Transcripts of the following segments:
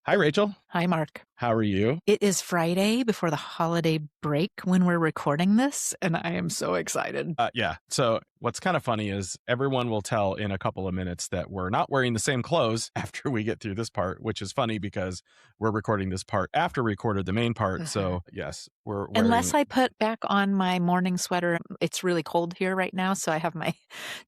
Hi, Rachel. Hi, Marc. How are you? It is Friday before the holiday break when we're recording this, and I am so excited. Yeah. So what's kind of funny is everyone will tell in a couple of minutes that we're not wearing the same clothes after we get through this part, which is funny because we're recording this part after we recorded the main part. So yes, we're wearing. Unless I put back on my morning sweater. It's really cold here right now, so I have my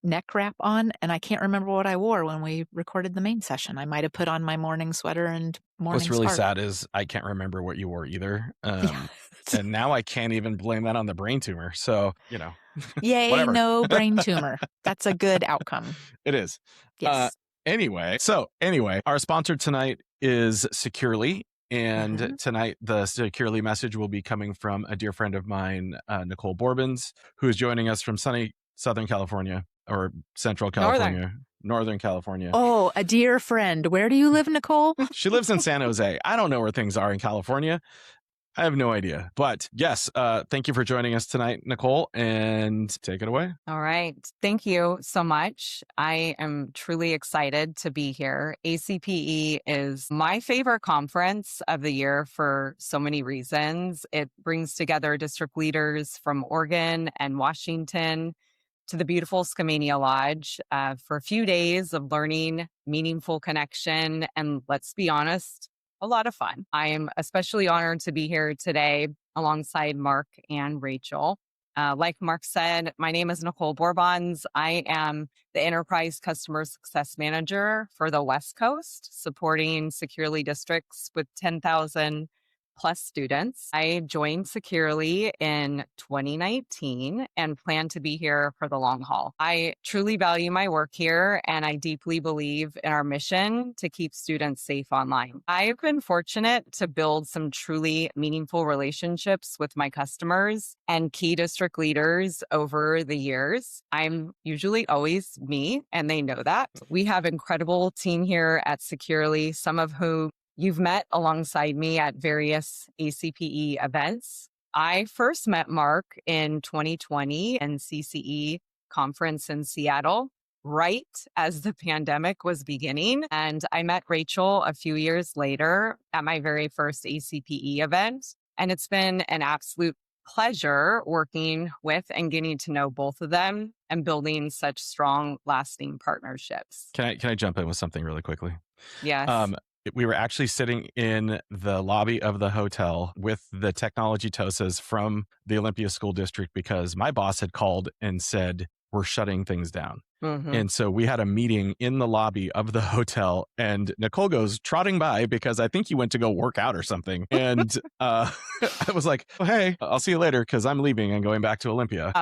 neck wrap on, and I can't remember what I wore when we recorded the main session. I might have put on my morning sweater and morning What's really scarf. sad is I can't remember what you wore either. Yeah. And now I can't even blame that on the brain tumor. So, Yay, whatever. no brain tumor. That's a good outcome. It is. Yes. Anyway, our sponsor tonight is Securely. And tonight, the Securely message will be coming from a dear friend of mine, Nicole Bourbons, who is joining us from sunny Southern California or Central California. Northern California. Oh, a dear friend. Where do you live, Nicole? She lives in San Jose. I don't know where things are in California. I have no idea. But yes, thank you for joining us tonight, Nicole, and take it away. All right. Thank you so much. I am truly excited to be here. ACPE is my favorite conference of the year for so many reasons. It brings together district leaders from Oregon and Washington to the beautiful Skamania Lodge for a few days of learning, meaningful connection, and let's be honest, a lot of fun. I am especially honored to be here today alongside Marc and Rachel. Like Marc said, my name is Nicole Bourbons. I am the Enterprise Customer Success Manager for the West Coast, supporting Securely districts with 10,000 plus students. I joined Securely in 2019 and plan to be here for the long haul. I truly value my work here, and I deeply believe in our mission to keep students safe online. I've been fortunate to build some truly meaningful relationships with my customers and key district leaders over the years. I'm usually always me, and they know that. We have an incredible team here at Securely, some of whom you've met alongside me at various ACPE events. I first met Marc in 2020 in CCE conference in Seattle, right as the pandemic was beginning. And I met Rachel a few years later at my very first ACPE event. And it's been an absolute pleasure working with and getting to know both of them and building such strong, lasting partnerships. Can I jump in with something really quickly? Yes. We were actually sitting in the lobby of the hotel with the technology TOSAs from the Olympia School District because my boss had called and said, we're shutting things down. And so we had a meeting in the lobby of the hotel, and Nicole goes trotting by because I think he went to go work out or something. And I was like, oh, hey, I'll see you later because I'm leaving and going back to Olympia.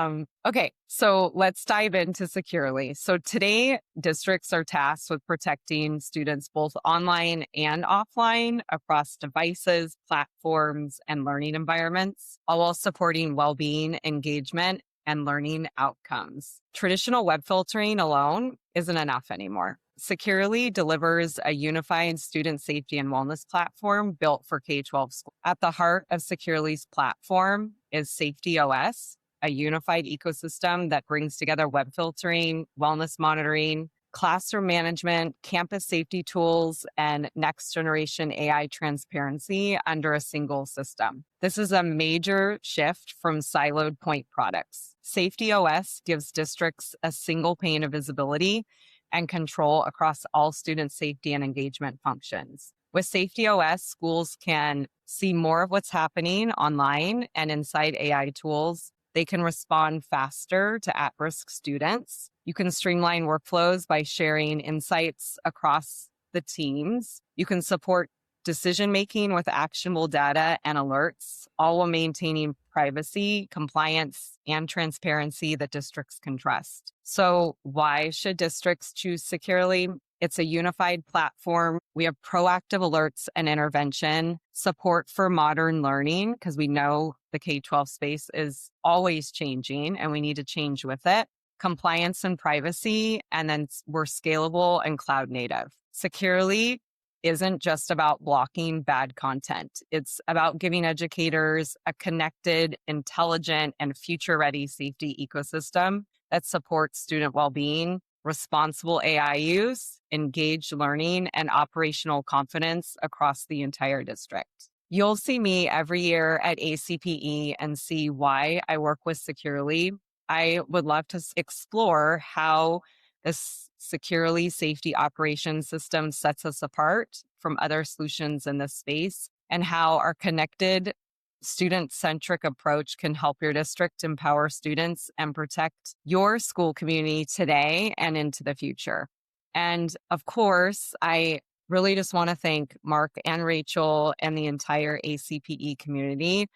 Okay, so let's dive into Securely. So today, districts are tasked with protecting students both online and offline across devices, platforms, and learning environments, all while supporting well-being, engagement, and learning outcomes. Traditional web filtering alone isn't enough anymore. Securely delivers a unified student safety and wellness platform built for K-12 schools. At the heart of Securely's platform is Safety OS, a unified ecosystem that brings together web filtering, wellness monitoring, classroom management, campus safety tools, and next generation AI transparency under a single system. This is a major shift from siloed point products. Safety OS gives districts a single pane of visibility and control across all student safety and engagement functions. With Safety OS, schools can see more of what's happening online, and inside AI tools, they can respond faster to at-risk students. You can streamline workflows by sharing insights across the teams. You can support decision-making with actionable data and alerts, all while maintaining privacy, compliance, and transparency that districts can trust. So why should districts choose Securely? It's a unified platform. We have proactive alerts and intervention, support for modern learning, because we know the K-12 space is always changing and we need to change with it. Compliance and privacy, and then we're scalable and cloud native. Securely isn't just about blocking bad content. It's about giving educators a connected, intelligent, and future-ready safety ecosystem that supports student well-being responsible AI use, engaged learning, and operational confidence across the entire district. You'll see me every year at ACPE and see why I work with Securely. I would love to explore how this Securely safety operations system sets us apart from other solutions in this space, and how our connected student-centric approach can help your district empower students and protect your school community today and into the future. And of course, I really just want to thank Marc and Rachel and the entire ACPE community.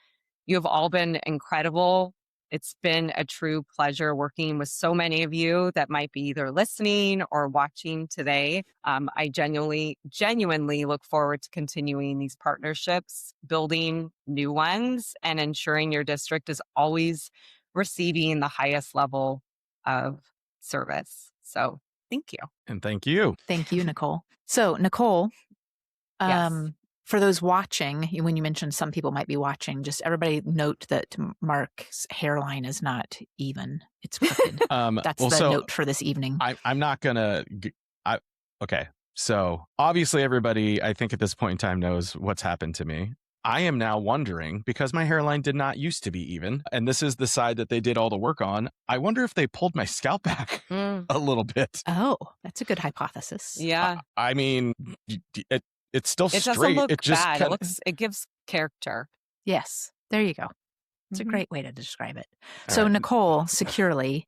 You have all been incredible. It's been a true pleasure working with so many of you that might be either listening or watching today. I genuinely look forward to continuing these partnerships, building new ones, and ensuring your district is always receiving the highest level of service. So thank you. And thank you. Thank you, Nicole. So, Nicole, Yes. for those watching, when you mentioned some people might be watching, just everybody note that Marc's hairline is not even. It's crooked. That's the note for this evening. I'm not going to... Okay. So obviously everybody, I think at this point in time, knows what's happened to me. I am now wondering, because my hairline did not used to be even, and this is the side that they did all the work on, I wonder if they pulled my scalp back a little bit. Oh, that's a good hypothesis. Yeah. I mean, it's still straight. Doesn't look it just bad. It gives character. Yes. There you go. It's a great way to describe it. All so right. Nicole Securely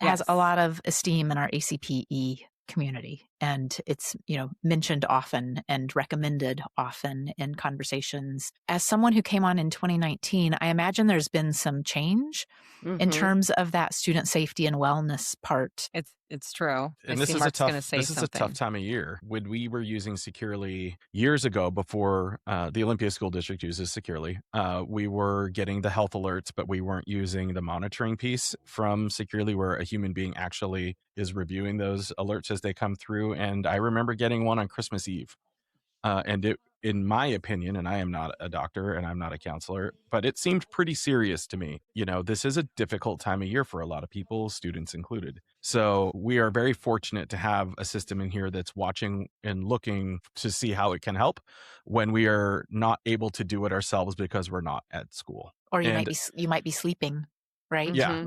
has Yes. a lot of esteem in our ACPE community, and it's mentioned often and recommended often in conversations. As someone who came on in 2019, I imagine there's been some change in terms of that student safety and wellness part. It's true. And this is a tough time of year. When we were using Securely years ago, before the Olympia School District uses Securely, we were getting the health alerts, but we weren't using the monitoring piece from Securely, where a human being actually is reviewing those alerts as they come through. And I remember getting one on Christmas Eve. And it, in my opinion, and I am not a doctor and I'm not a counselor, but it seemed pretty serious to me. This is a difficult time of year for a lot of people, students included. So we are very fortunate to have a system in here that's watching and looking to see how it can help when we are not able to do it ourselves because we're not at school. Or you might be sleeping, right? Yeah.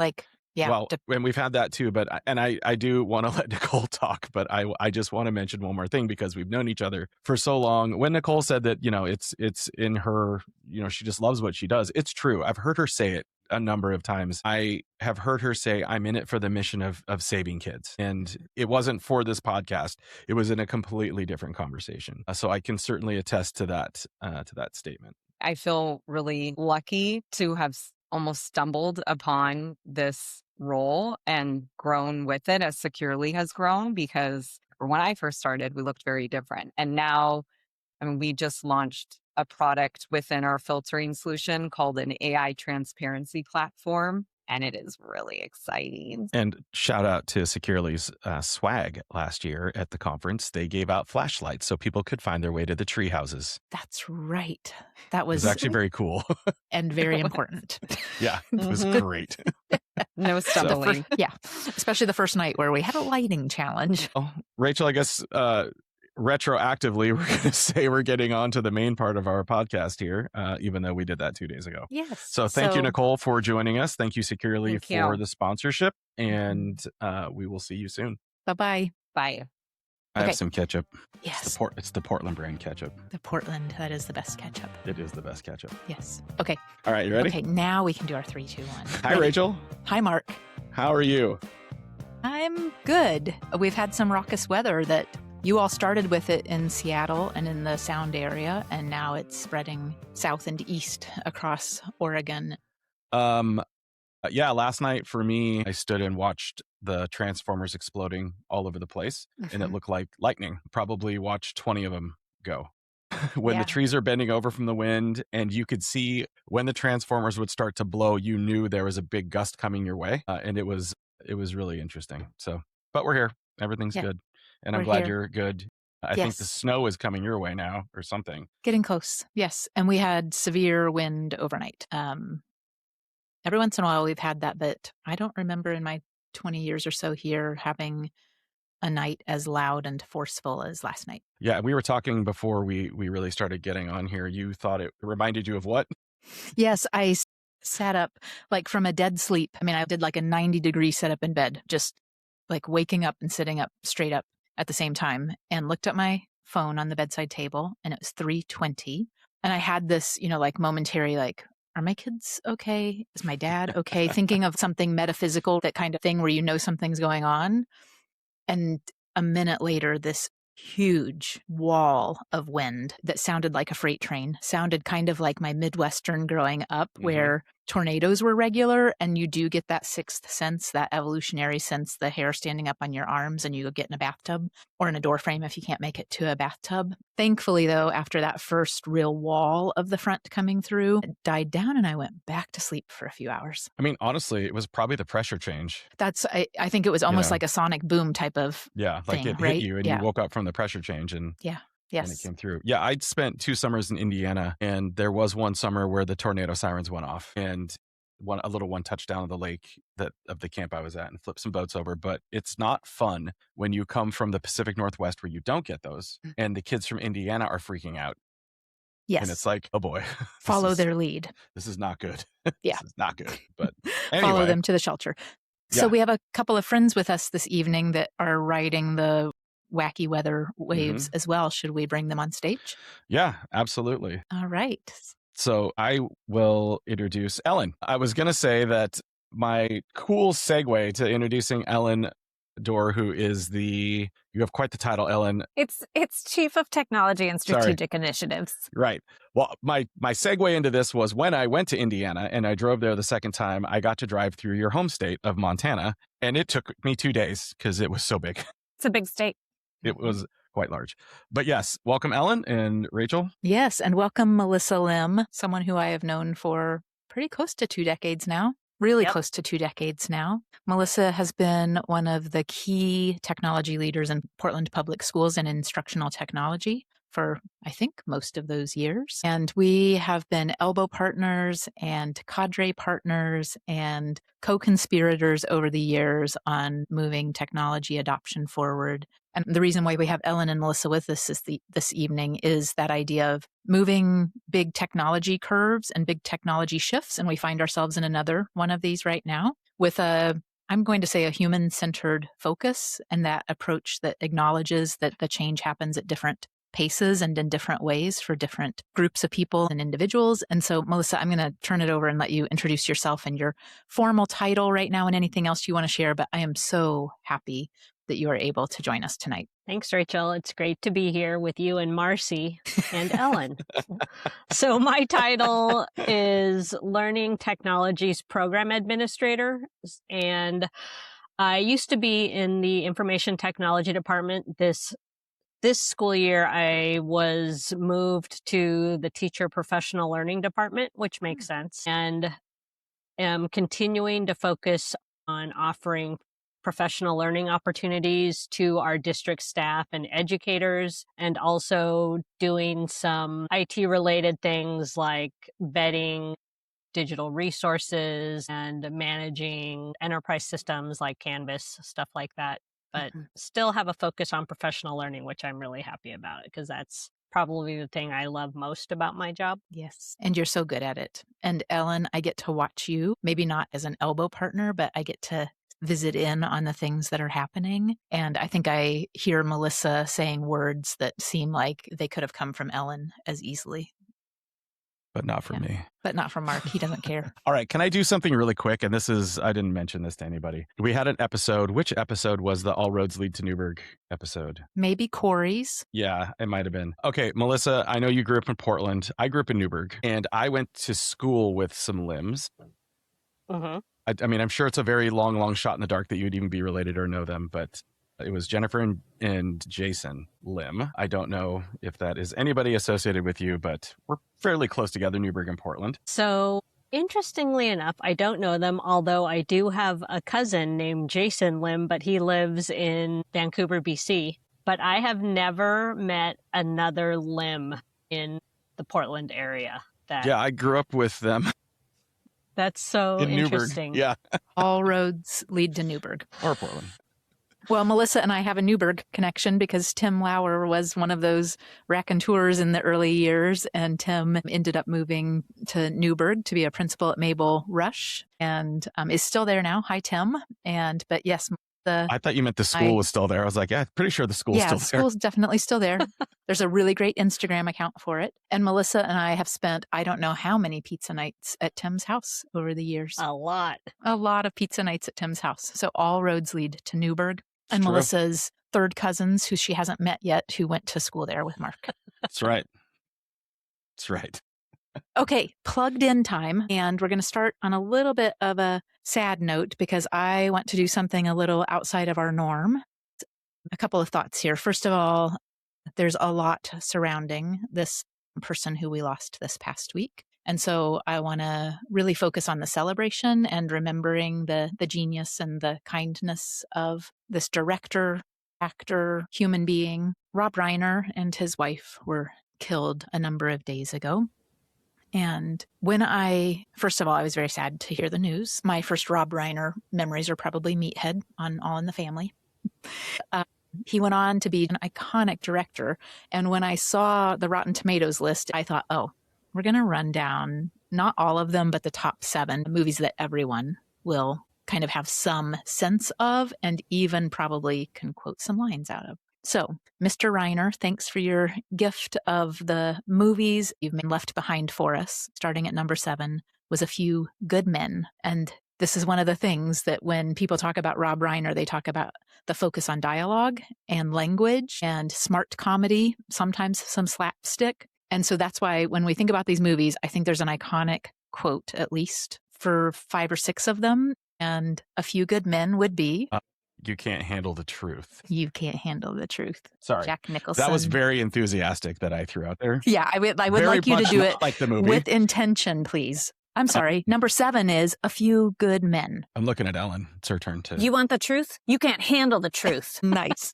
Yeah. Well, and we've had that too, but I do want to let Nicole talk, but I just want to mention one more thing, because we've known each other for so long. When Nicole said that, it's in her, she just loves what she does. It's true. I've heard her say it a number of times. I have heard her say, I'm in it for the mission of saving kids. And it wasn't for this podcast. It was in a completely different conversation. So I can certainly attest to that statement. I feel really lucky to have almost stumbled upon this role and grown with it as Securely has grown, because when I first started, we looked very different. And now, we just launched a product within our filtering solution called an AI transparency platform. And it is really exciting. And shout out to Securely's swag last year at the conference. They gave out flashlights so people could find their way to the tree houses. That's right. That was actually very cool. And very important. Yeah, it was great. No stumbling. Especially the first night where we had a lighting challenge. Oh, Rachel, I guess retroactively, we're going to say we're getting on to the main part of our podcast here, even though we did that 2 days ago. Yes. So thank you, Nicole, for joining us. Thank you, Securely, for the sponsorship. And we will see you soon. Bye-bye. Bye. I have some ketchup. Yes. It's the Portland brand ketchup. The Portland, that is the best ketchup. It is the best ketchup. Yes. Okay. All right, you ready? Okay, now we can do our 3, 2, 1. Hi, Rachel. Hi, Marc. How are you? I'm good. We've had some raucous weather that you all started with it in Seattle and in the Sound area, and now it's spreading south and east across Oregon. Yeah, last night for me, I stood and watched the transformers exploding all over the place, and it looked like lightning. Probably watched 20 of them go. When the trees are bending over from the wind, and you could see when the transformers would start to blow, you knew there was a big gust coming your way, and it was really interesting. So, but we're here. Everything's good. And I'm glad you're good. I think the snow is coming your way now or something. Getting close. Yes. And we had severe wind overnight. Every once in a while we've had that, but I don't remember in my 20 years or so here having a night as loud and forceful as last night. Yeah, we were talking before we really started getting on here. You thought it reminded you of what? Yes, I sat up like from a dead sleep. I mean, I did like a 90-degree sit up in bed, just like waking up and sitting up straight up at the same time, and looked at my phone on the bedside table, and it was 3:20. And I had this, like momentary, like, are my kids okay? Is my dad okay? Thinking of something metaphysical, that kind of thing where something's going on. And a minute later, this huge wall of wind that sounded like a freight train, sounded kind of like my Midwestern growing up, where tornadoes were regular, and you do get that sixth sense, that evolutionary sense, the hair standing up on your arms, and you go get in a bathtub or in a door frame if you can't make it to a bathtub. Thankfully, though, after that first real wall of the front coming through, it died down and I went back to sleep for a few hours. I mean, honestly, it was probably the pressure change. I think it was almost like a sonic boom type of like thing, it right? hit you and you woke up from the pressure change and Yes. And it came through. Yeah, I'd spent 2 summers in Indiana, and there was one summer where the tornado sirens went off, and a little one touched down on the lake of the camp I was at and flipped some boats over. But it's not fun when you come from the Pacific Northwest where you don't get those, and the kids from Indiana are freaking out. Yes. And it's like, oh boy. Follow their lead. This is not good. Yeah. This is not good. But anyway. Follow them to the shelter. So we have a couple of friends with us this evening that are riding the wacky weather waves as well. Should we bring them on stage? Yeah, absolutely. All right. So I will introduce Ellen. I was going to say that my cool segue to introducing Ellen Dorr, who is you have quite the title, Ellen. It's Chief of Technology and Strategic Initiatives. Right. Well, my segue into this was when I went to Indiana and I drove there the second time, I got to drive through your home state of Montana, and it took me 2 days because it was so big. It's a big state. It was quite large. But yes, welcome Ellen and Rachel. Yes, and welcome Melissa Lim, someone who I have known for pretty close to 2 decades now. Really close to 2 decades now. Melissa has been one of the key technology leaders in Portland Public Schools in instructional technology for, I think, most of those years. And we have been elbow partners and cadre partners and co-conspirators over the years on moving technology adoption forward. And the reason why we have Ellen and Melissa with us this evening is that idea of moving big technology curves and big technology shifts. And we find ourselves in another one of these right now with I'm going to say a human-centered focus, and that approach that acknowledges that the change happens at different paces and in different ways for different groups of people and individuals. And so, Melissa, I'm going to turn it over and let you introduce yourself and your formal title right now and anything else you want to share. But I am so happy that you are able to join us tonight. Thanks, Rachel. It's great to be here with you and Marcy and Ellen. So my title is Learning Technologies Program Administrator, and I used to be in the Information Technology Department. This school year, I was moved to the Teacher Professional Learning Department, which makes sense, and am continuing to focus on offering professional learning opportunities to our district staff and educators, and also doing some IT-related things like vetting digital resources and managing enterprise systems like Canvas, stuff like that. But still have a focus on professional learning, which I'm really happy about because that's probably the thing I love most about my job. Yes. And you're so good at it. And Ellen, I get to watch you, maybe not as an elbow partner, but I get to visit in on the things that are happening. And I think I hear Melissa saying words that seem like they could have come from Ellen as easily. But not from me. But not from Marc. He doesn't care. All right. Can I do something really quick? And I didn't mention this to anybody. We had an episode. Which episode was the All Roads Lead to Newburgh episode? Maybe Corey's. Yeah, it might have been. Okay, Melissa, I know you grew up in Portland. I grew up in Newburgh, and I went to school with some Lims. I mean, I'm sure it's a very long shot in the dark that you would even be related or know them, but it was Jennifer and Jason Lim. I don't know if that is anybody associated with you, but we're fairly close together, Newburgh and Portland. So interestingly enough, I don't know them, although I do have a cousin named Jason Lim, but he lives in Vancouver, BC. But I have never met another Lim in the Portland area. Yeah, I grew up with them. That's so in interesting. Newburgh. Yeah. All roads lead to Newburgh. Or Portland. Well, Melissa and I have a Newburgh connection because Tim Lauer was one of those raconteurs in the early years, and Tim ended up moving to Newburgh to be a principal at Mabel Rush and is still there now. Hi, Tim. But yes, I thought you meant the school was still there. I was like, yeah, pretty sure the school's still there. Yeah, the school's definitely still there. There's a really great Instagram account for it. And Melissa and I have spent, I don't know how many pizza nights at Tim's house over the years. A lot. A lot of pizza nights at Tim's house. So all roads lead to Newburgh. And Melissa's third cousins, who she hasn't met yet, who went to school there with Marc. That's right. That's right. Okay, plugged in time. And we're going to start on a little bit of a sad note because I want to do something a little outside of our norm. A couple of thoughts here. First of all, there's a lot surrounding this person who we lost this past week. And so I want to really focus on the celebration and remembering the genius and the kindness of this director, actor, human being. Rob Reiner and his wife were killed a number of days ago. And first of all, I was very sad to hear the news. My first Rob Reiner memories are probably Meathead on All in the Family. He went on to be an iconic director. And when I saw the Rotten Tomatoes list, I thought, oh, we're going to run down not all of them, but the top 7 movies that everyone will kind of have some sense of and even probably can quote some lines out of. So, Mr. Reiner, thanks for your gift of the movies you've left behind for us. Starting at number 7 was A Few Good Men. And this is one of the things that when people talk about Rob Reiner, they talk about the focus on dialogue and language and smart comedy, sometimes some slapstick. And so that's why when we think about these movies, I think there's an iconic quote, at least for 5 or 6 of them. And A Few Good Men would be... You can't handle the truth. You can't handle the truth. Sorry. Jack Nicholson. That was very enthusiastic that I threw out there. Yeah, I would like you to do it like the movie. With intention, please. I'm sorry. Number 7 is A Few Good Men. I'm looking at Ellen. It's her turn to... You want the truth? You can't handle the truth. Nice.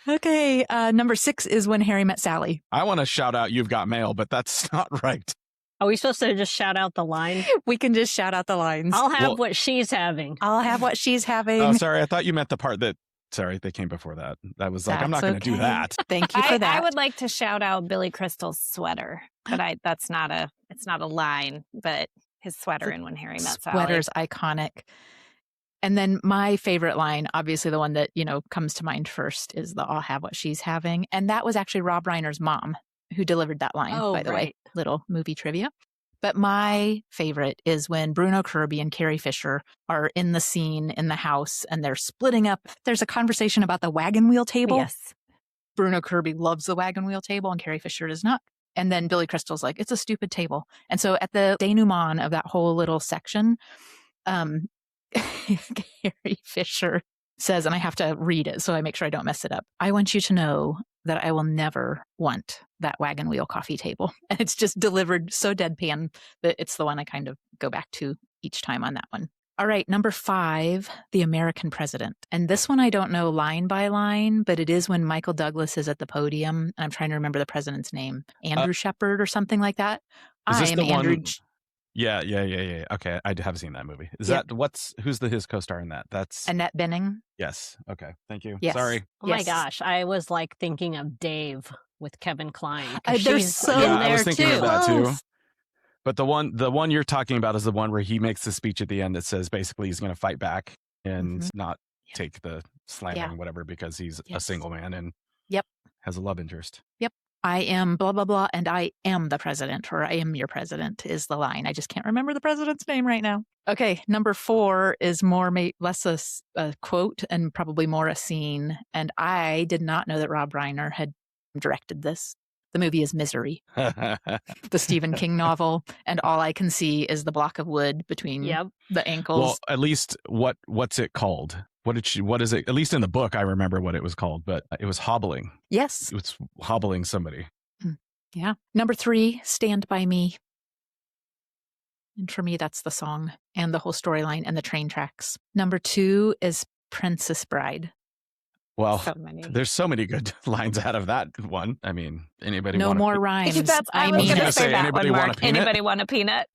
Okay. Number 6 is When Harry Met Sally. I want to shout out You've Got Mail, but that's not right. Are we supposed to just shout out the line? We can just shout out the lines. I'll have what she's having. I'll have what she's having. Oh, sorry. I thought you meant the part that... Sorry, they came before that. I was like, I'm not going to do that. Thank you for that. I would like to shout out Billy Crystal's sweater, but it's not a line, but his sweater in When Harry Met Sally. Sweater's iconic. And then my favorite line, obviously the one that, comes to mind first is the I'll have what she's having. And that was actually Rob Reiner's mom who delivered that line, by the way. Little movie trivia. But my favorite is when Bruno Kirby and Carrie Fisher are in the scene in the house and they're splitting up. There's a conversation about the wagon wheel table. Yes. Bruno Kirby loves the wagon wheel table and Carrie Fisher does not. And then Billy Crystal's like, it's a stupid table. And so at the denouement of that whole little section, Carrie Fisher says, and I have to read it so I make sure I don't mess it up. I want you to know that I will never want that wagon wheel coffee table. And it's just delivered so deadpan that it's the one I kind of go back to each time on that one. All right, number 5, The American President. And this one I don't know line by line, but it is when Michael Douglas is at the podium. And I'm trying to remember the president's name. Andrew Shepard or something like that. Is this the Andrew one? Yeah. Okay, I have seen that movie. Is that who's his co-star in that? That's Annette Bening. Yes. Okay. Thank you. Yes. Sorry. Oh my gosh, I was like thinking of Dave with Kevin Kline. There's so in yeah, there I was thinking too. of that too. But the one you're talking about is the one where he makes the speech at the end that says basically he's going to fight back and not take the slamming or whatever because he's a single man and has a love interest. Yep. I am blah, blah, blah, and I am the president, or I am your president is the line. I just can't remember the president's name right now. Okay, number 4 is less a quote and probably more a scene. And I did not know that Rob Reiner had directed this. The movie is Misery, the Stephen King novel. And all I can see is the block of wood between the ankles. Well, at least what's it called? What is it? At least in the book, I remember what it was called, but it was hobbling. Yes. It was hobbling somebody. Yeah. Number 3, Stand By Me. And for me, that's the song and the whole storyline and the train tracks. Number 2 is Princess Bride. Well, there's so many good lines out of that one. I mean, anybody want more rhymes. I was going to say that anybody one, want Marc. a peanut? Anybody want a peanut?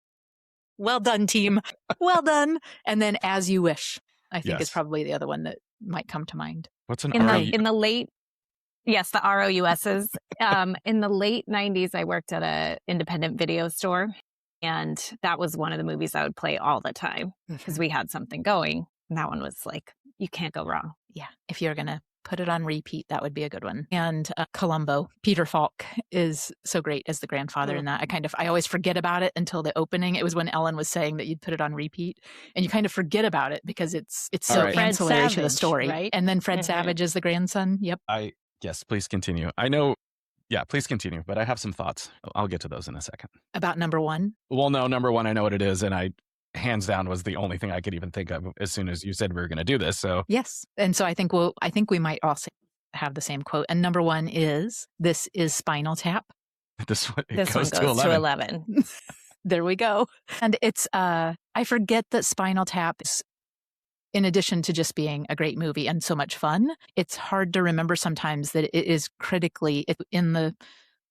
Well done, team. Well done. And then As You Wish, I think is probably the other one that might come to mind. What's an in the late Yes, the ROUSs. In the late 90s, I worked at an independent video store, and that was one of the movies I would play all the time because we had something going. And that one was like, you can't go wrong. Yeah, if you're going to put it on repeat, that would be a good one. And Columbo, Peter Falk is so great as the grandfather in that. I always forget about it until the opening. It was when Ellen was saying that you'd put it on repeat, and you kind of forget about it because it's so ancillary to the story. Right? And then Fred Savage is the grandson. Yep. Yes, please continue. I know. Yeah, please continue. But I have some thoughts. I'll get to those in a second. About number one? Well, no, number one, I know what it is. And I, hands down, was the only thing I could even think of as soon as you said we were going to do this. So yes. And so I think we might also have the same quote. And number one is, this is Spinal Tap. This one goes to 11. There we go. And it's, I forget that Spinal Tap is, in addition to just being a great movie and so much fun, it's hard to remember sometimes that it is critically in the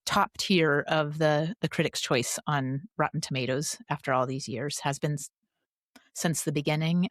top tier of the Critics' Choice on Rotten Tomatoes after all these years, has been since the beginning,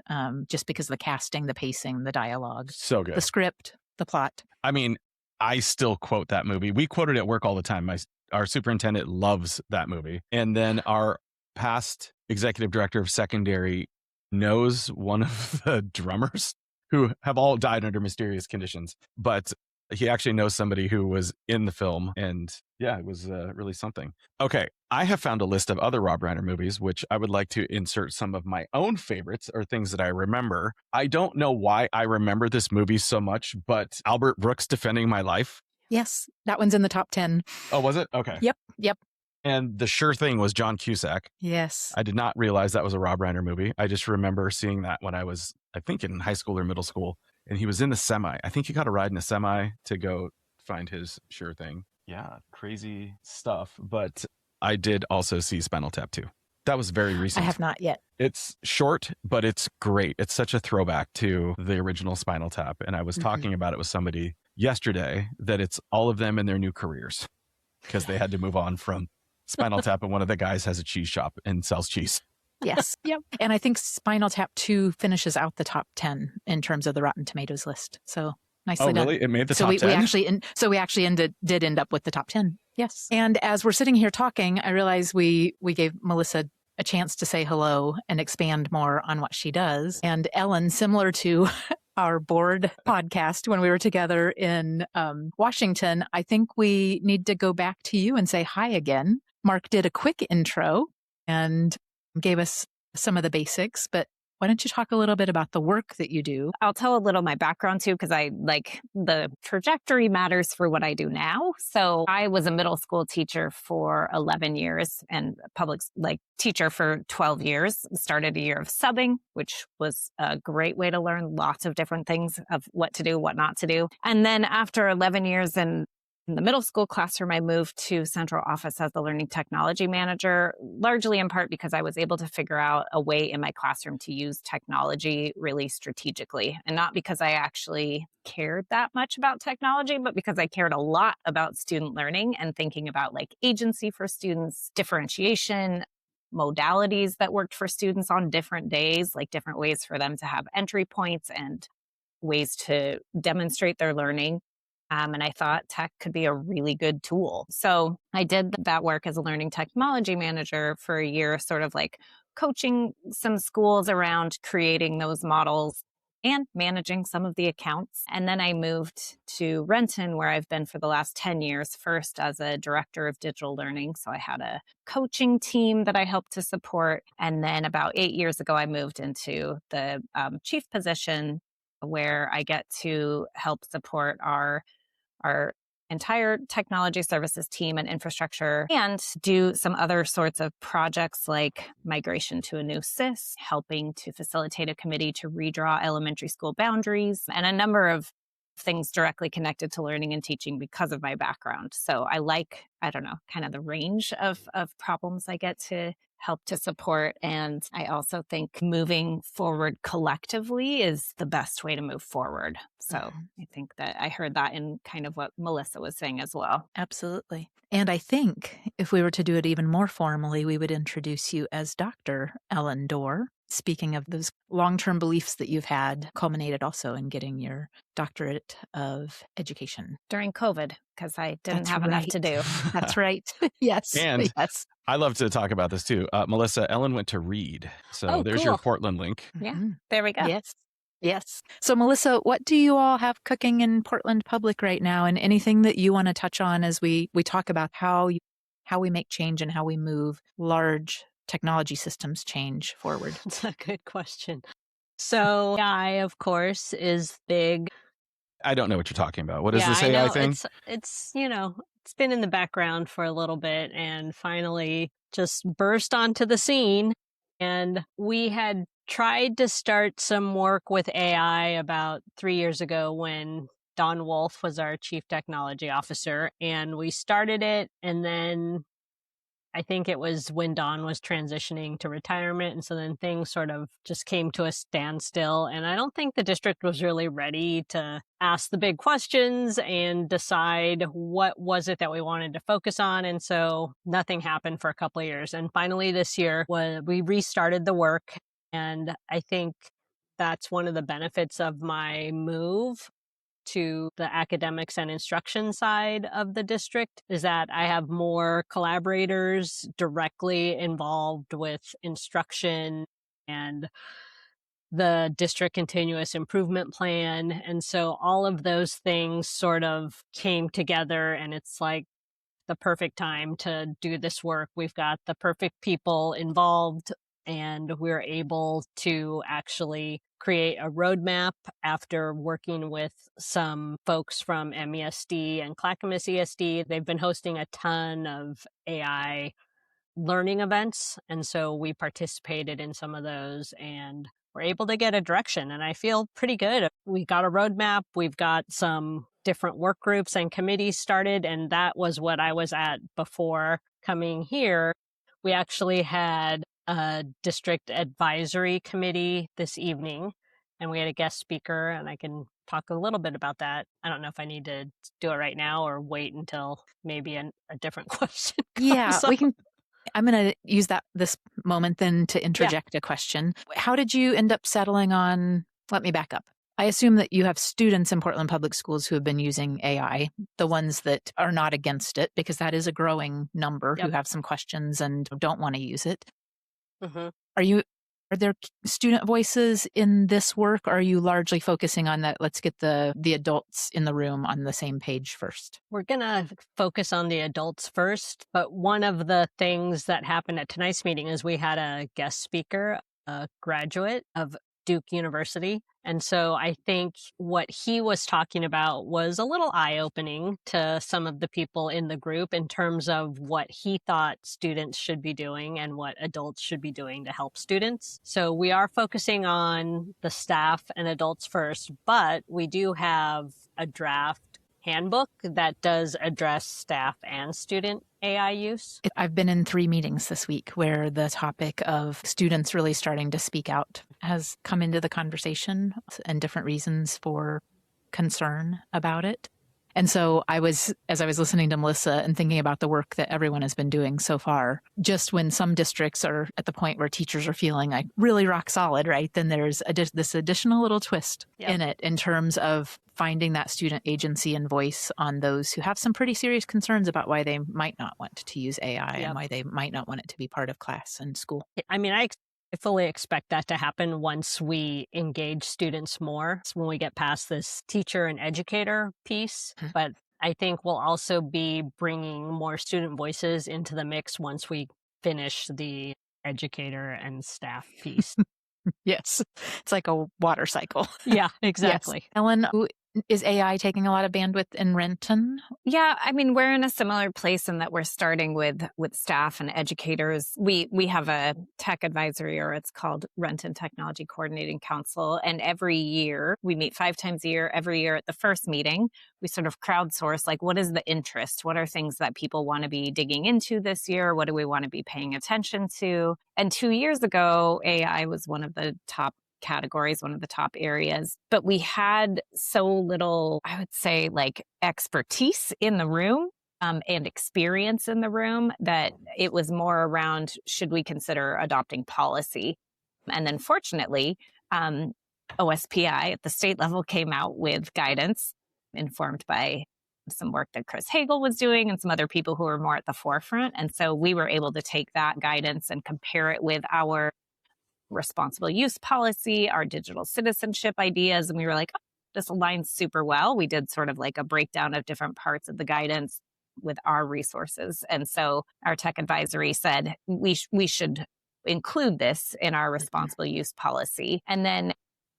just because of the casting, the pacing, the dialogue. So good. The script, the plot. I mean, I still quote that movie. We quote it at work all the time. Our superintendent loves that movie. And then our past executive director of secondary knows one of the drummers who have all died under mysterious conditions, but he actually knows somebody who was in the film, and yeah, it was really something. Okay, I have found a list of other Rob Reiner movies, which I would like to insert some of my own favorites or things that I remember. I don't know why I remember this movie so much, but Albert Brooks Defending My Life. Yes, that one's in the top 10. Oh, was it? Okay. Yep. And The Sure Thing was John Cusack. Yes. I did not realize that was a Rob Reiner movie. I just remember seeing that when I was, I think, in high school or middle school. And he was in the semi. I think he got a ride in a semi to go find his Sure Thing. Yeah, crazy stuff. But I did also see Spinal Tap too. That was very recent. I have not yet. It's short, but it's great. It's such a throwback to the original Spinal Tap. And I was talking about it with somebody yesterday, that it's all of them in their new careers because they had to move on from Spinal Tap, and one of the guys has a cheese shop and sells cheese. Yes. Yep. And I think Spinal Tap 2 finishes out the top 10 in terms of the Rotten Tomatoes list. So nicely done. Oh, really? It made the top 10? We actually did end up with the top 10. Yes. And as we're sitting here talking, I realize we gave Melissa a chance to say hello and expand more on what she does. And Ellen, similar to our board podcast when we were together in Washington, I think we need to go back to you and say hi again. Marc did a quick intro and gave us some of the basics, but why don't you talk a little bit about the work that you do? I'll tell a little my background too, because I like the trajectory matters for what I do now. So I was a middle school teacher for 11 years and public teacher for 12 years. Started a year of subbing, which was a great way to learn lots of different things of what to do, what not to do. And then after 11 years in the middle school classroom, I moved to central office as the learning technology manager, largely in part because I was able to figure out a way in my classroom to use technology really strategically. And not because I actually cared that much about technology, but because I cared a lot about student learning and thinking about like agency for students, differentiation, modalities that worked for students on different days, like different ways for them to have entry points and ways to demonstrate their learning. And I thought tech could be a really good tool. So I did that work as a learning technology manager for a year, sort of like coaching some schools around creating those models and managing some of the accounts. And then I moved to Renton, where I've been for the last 10 years, first as a director of digital learning. So I had a coaching team that I helped to support. And then about 8 years ago, I moved into the chief position, where I get to help support our entire technology services team and infrastructure, and do some other sorts of projects like migration to a new SIS, helping to facilitate a committee to redraw elementary school boundaries, and a number of things directly connected to learning and teaching because of my background. So I like, kind of the range of problems I get to help to support. And I also think moving forward collectively is the best way to move forward. So I think that I heard that in kind of what Melissa was saying as well. Absolutely. And I think if we were to do it even more formally, we would introduce you as Dr. Ellen Dorr. speaking of those long-term beliefs that you've had, culminated also in getting your doctorate of education. During COVID, because I didn't have enough to do. That's right. Yes. And yes. I love to talk about this too. Melissa, Ellen went to Reed. So there's your cool. Portland link. Yeah, there we go. Yes. Yes. So, Melissa, what do you all have cooking in Portland Public right now? And anything that you want to touch on as we talk about how we make change and how we move large technology systems change forward? That's a good question. So AI, of course, is big. I don't know what you're talking about. What is this I AI know. thing? It's it's been in the background for a little bit and finally just burst onto the scene. And we had tried to start some work with AI about 3 years ago when Don Wolf was our chief technology officer. And we started it, and then I think it was when Don was transitioning to retirement. And so then things sort of just came to a standstill. And I don't think the district was really ready to ask the big questions and decide what was it that we wanted to focus on. And so nothing happened for a couple of years. And finally this year, when we restarted the work, and I think that's one of the benefits of my move to the academics and instruction side of the district, is that I have more collaborators directly involved with instruction and the district continuous improvement plan. And so all of those things sort of came together, and it's like the perfect time to do this work. We've got the perfect people involved, and we're able to actually create a roadmap after working with some folks from MESD and Clackamas ESD. They've been hosting a ton of AI learning events, and so we participated in some of those and we're able to get a direction, and I feel pretty good. We got a roadmap, we've got some different work groups and committees started, and that was what I was at before coming here. We actually had a district advisory committee this evening, and we had a guest speaker, and I can talk a little bit about that. I don't know if I need to do it right now or wait until maybe a different question comes up. We can. I'm going to use this moment then to interject a question. How did you end up settling on, let me back up. I assume that you have students in Portland Public Schools who have been using AI, the ones that are not against it, because that is a growing number who have some questions and don't want to use it. Mm-hmm. Are there student voices in this work? Or are you largely focusing on that? Let's get the adults in the room on the same page first. We're going to focus on the adults first. But one of the things that happened at tonight's meeting is we had a guest speaker, a graduate of Duke University. And so I think what he was talking about was a little eye-opening to some of the people in the group in terms of what he thought students should be doing and what adults should be doing to help students. So we are focusing on the staff and adults first, but we do have a draft handbook that does address staff and student AI use. I've been in 3 meetings this week where the topic of students really starting to speak out has come into the conversation, and different reasons for concern about it. And so as I was listening to Melissa and thinking about the work that everyone has been doing so far, just when some districts are at the point where teachers are feeling like really rock solid, right? Then there's this additional little twist in it in terms of finding that student agency and voice on those who have some pretty serious concerns about why they might not want to use AI and why they might not want it to be part of class and school. I mean, I fully expect that to happen once we engage students more, when we get past this teacher and educator piece. But I think we'll also be bringing more student voices into the mix once we finish the educator and staff piece. Yes. It's like a water cycle. Yeah, exactly. Yes. Ellen, is AI taking a lot of bandwidth in Renton? Yeah, I mean, we're in a similar place in that we're starting with staff and educators. We have a tech advisory, or it's called Renton Technology Coordinating Council. And every year, we meet 5 times a year. Every year at the first meeting, we sort of crowdsource, like, what is the interest? What are things that people want to be digging into this year? What do we want to be paying attention to? And 2 years ago, AI was one of the top categories, one of the top areas, but we had so little, I would say, like expertise in the room and experience in the room that it was more around, should we consider adopting policy And then fortunately, OSPI at the state level came out with guidance informed by some work that Chris Hagel was doing and some other people who were more at the forefront. And so we were able to take that guidance and compare it with our responsible use policy, our digital citizenship ideas. And we were like, oh, this aligns super well. We did sort of like a breakdown of different parts of the guidance with our resources. And so our tech advisory said we should include this in our responsible use policy. And then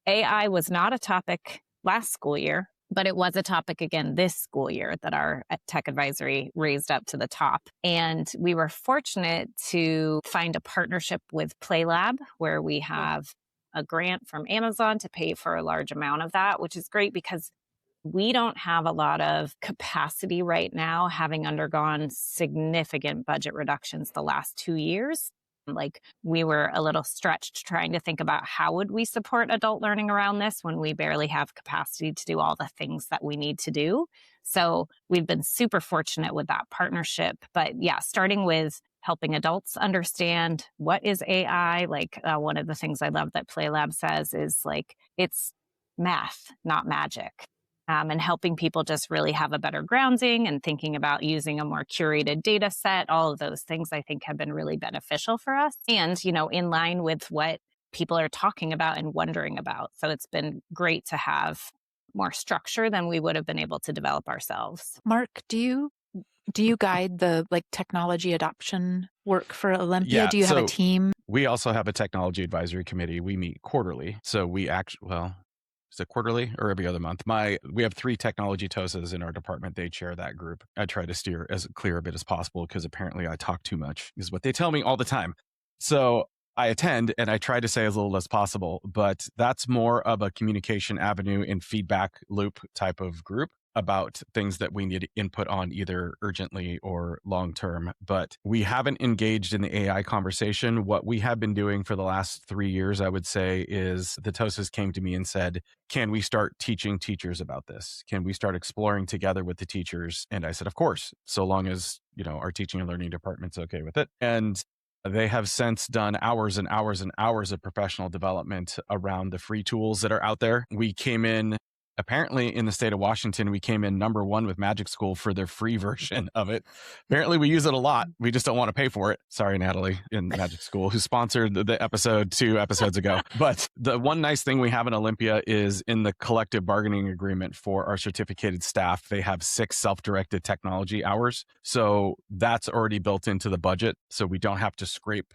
AI was not a topic last school year, but it was a topic again this school year that our tech advisory raised up to the top. And we were fortunate to find a partnership with PlayLab, where we have a grant from Amazon to pay for a large amount of that, which is great because we don't have a lot of capacity right now, having undergone significant budget reductions the last 2 years. Like, we were a little stretched trying to think about how would we support adult learning around this when we barely have capacity to do all the things that we need to do. So we've been super fortunate with that partnership. But yeah, starting with helping adults understand what is AI. Like, one of the things I love that PlayLab says is like, it's math, not magic. And helping people just really have a better grounding and thinking about using a more curated data set. All of those things I think have been really beneficial for us and, in line with what people are talking about and wondering about. So it's been great to have more structure than we would have been able to develop ourselves. Marc, do you guide the technology adoption work for Olympia? Yeah, do you have a team? We also have a technology advisory committee. We meet quarterly. So we is it quarterly or every other month? We have 3 technology TOSAs in our department. They chair that group. I try to steer as clear a bit as possible because apparently I talk too much is what they tell me all the time. So I attend and I try to say as little as possible, but that's more of a communication avenue and feedback loop type of group about things that we need input on either urgently or long-term. But we haven't engaged in the AI conversation. What we have been doing for the last 3 years, I would say, is the TOSAs came to me and said, can we start teaching teachers about this? Can we start exploring together with the teachers? And I said, of course, so long as, our teaching and learning department's okay with it. And they have since done hours and hours and hours of professional development around the free tools that are out there. We came in, apparently in the state of Washington, we came in #1 with Magic School for their free version of it. Apparently we use it a lot. We just don't want to pay for it. Sorry, Natalie in Magic School, who sponsored the episode 2 episodes ago. But the one nice thing we have in Olympia is in the collective bargaining agreement for our certificated staff, they have 6 self-directed technology hours. So that's already built into the budget. So we don't have to scrape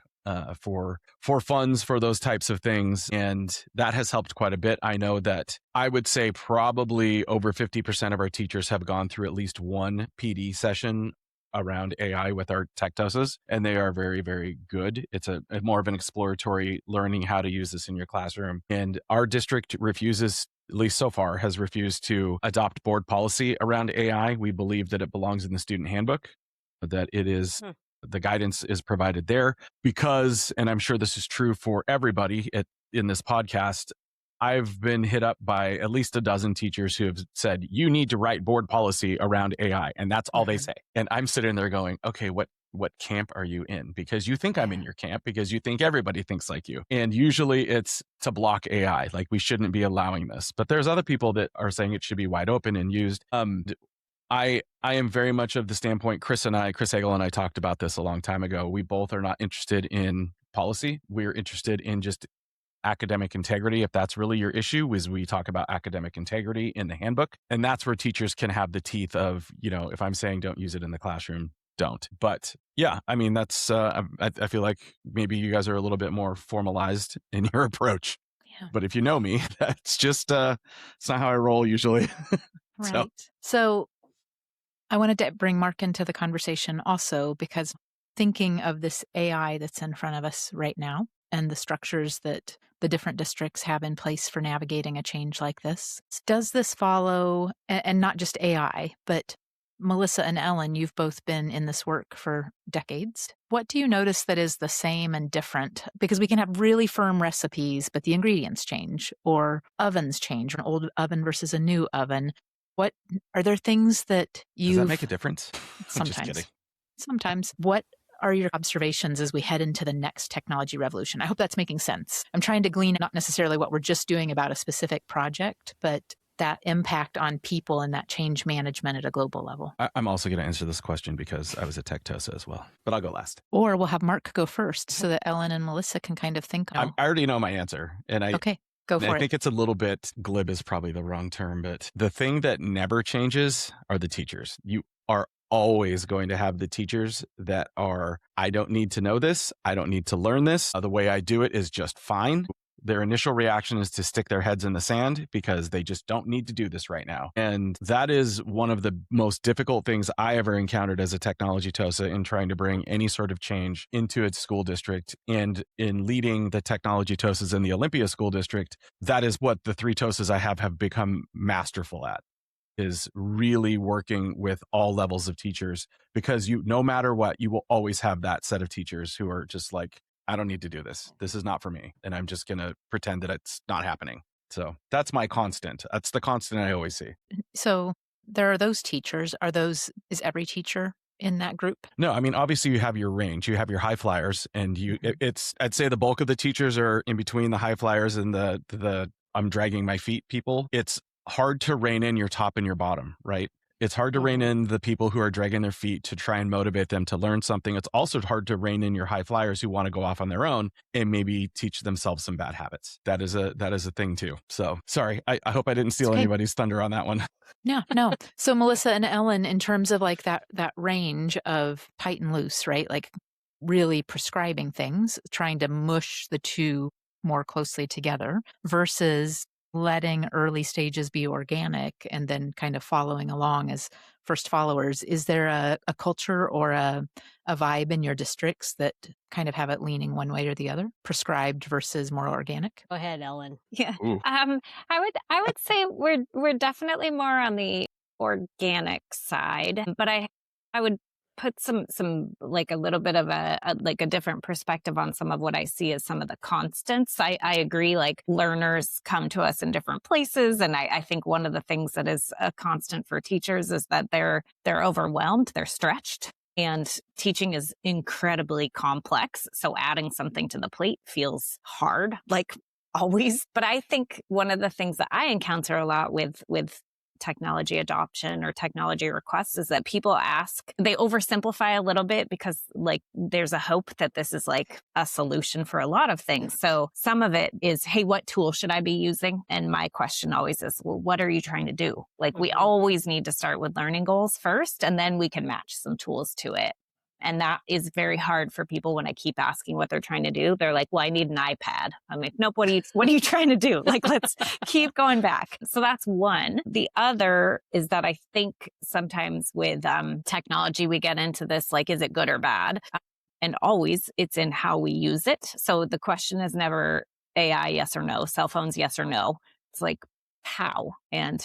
for funds for those types of things. And that has helped quite a bit. I know that I would say probably over 50% of our teachers have gone through at least one PD session around AI with our tech TOSAs, and they are very, very good. It's a more of an exploratory learning how to use this in your classroom. And our district refuses, at least so far, has refused to adopt board policy around AI. We believe that it belongs in the student handbook, that it is the guidance is provided there because, and I'm sure this is true for everybody in this podcast, I've been hit up by at least a dozen teachers who have said, you need to write board policy around AI. And that's all they say. And I'm sitting there going, okay, what camp are you in? Because you think I'm in your camp because you think everybody thinks like you. And usually it's to block AI. Like, we shouldn't be allowing this. But there's other people that are saying it should be wide open and used. I am very much of the standpoint, Chris Hagel and I talked about this a long time ago. We both are not interested in policy. We're interested in just academic integrity. If that's really your issue, is we talk about academic integrity in the handbook. And that's where teachers can have the teeth of, if I'm saying don't use it in the classroom, don't. But yeah, I mean, that's, I feel like maybe you guys are a little bit more formalized in your approach. Yeah. But if you know me, that's just, it's not how I roll usually. Right. So I wanted to bring Marc into the conversation also because thinking of this AI that's in front of us right now and the structures that the different districts have in place for navigating a change like this, does this follow, and not just AI, but Melissa and Ellen, you've both been in this work for decades. What do you notice that is the same and different? Because we can have really firm recipes, but the ingredients change, or ovens change, an old oven versus a new oven. What are there things that you Does that make a difference? Sometimes. I'm just kidding. Sometimes. What are your observations as we head into the next technology revolution? I hope that's making sense. I'm trying to glean not necessarily what we're just doing about a specific project, but that impact on people and that change management at a global level. I'm also going to answer this question because I was a tech TOSA as well, but I'll go last. Or we'll have Marc go first so that Ellen and Melissa can kind of think. I already know my answer. And Okay, go for it. I think it's a little bit glib is probably the wrong term, but the thing that never changes are the teachers. You are always going to have the teachers that are, I don't need to know this. I don't need to learn this. The way I do it is just fine. Their initial reaction is to stick their heads in the sand because they just don't need to do this right now. And that is one of the most difficult things I ever encountered as a technology TOSA in trying to bring any sort of change into its school district. And in leading the technology TOSAs in the Olympia School District, that is what the 3 TOSAs I have become masterful at, is really working with all levels of teachers, because no matter what, you will always have that set of teachers who are just like, I don't need to do this. This is not for me. And I'm just going to pretend that it's not happening. So that's my constant. That's the constant I always see. So there are those teachers. Is every teacher in that group? No, I mean, obviously you have your range. You have your high flyers, and I'd say the bulk of the teachers are in between the high flyers and the I'm dragging my feet people. It's hard to rein in your top and your bottom, right? It's hard to rein in the people who are dragging their feet to try and motivate them to learn something. It's also hard to rein in your high flyers who want to go off on their own and maybe teach themselves some bad habits. That is a thing too. So sorry, I hope I didn't steal anybody's thunder on that one. No. So Melissa and Ellen, in terms of like that range of tight and loose, right? Like really prescribing things, trying to mush the two more closely together versus letting early stages be organic and then kind of following along as first followers. Is there a culture or a vibe in your districts that kind of have it leaning one way or the other, prescribed versus more organic? Go ahead, Ellen. Yeah. I would say we're definitely more on the organic side, but I would put some like a little bit of a different perspective on some of what I see as some of the constants. I agree, like learners come to us in different places. And I think one of the things that is a constant for teachers is that they're overwhelmed, they're stretched. And teaching is incredibly complex. So adding something to the plate feels hard, like always. But I think one of the things that I encounter a lot with technology adoption or technology requests is that people they oversimplify a little bit because like there's a hope that this is like a solution for a lot of things. So some of it is, hey, what tool should I be using? And my question always is, well, what are you trying to do? Like we always need to start with learning goals first, and then we can match some tools to it. And that is very hard for people when I keep asking what they're trying to do. They're like, well, I need an iPad. I'm like, nope, what are you trying to do? Like, let's keep going back. So that's one. The other is that I think sometimes with technology, we get into this, like, is it good or bad? And always it's in how we use it. So the question is never AI, yes or no, cell phones, yes or no. It's like, how and,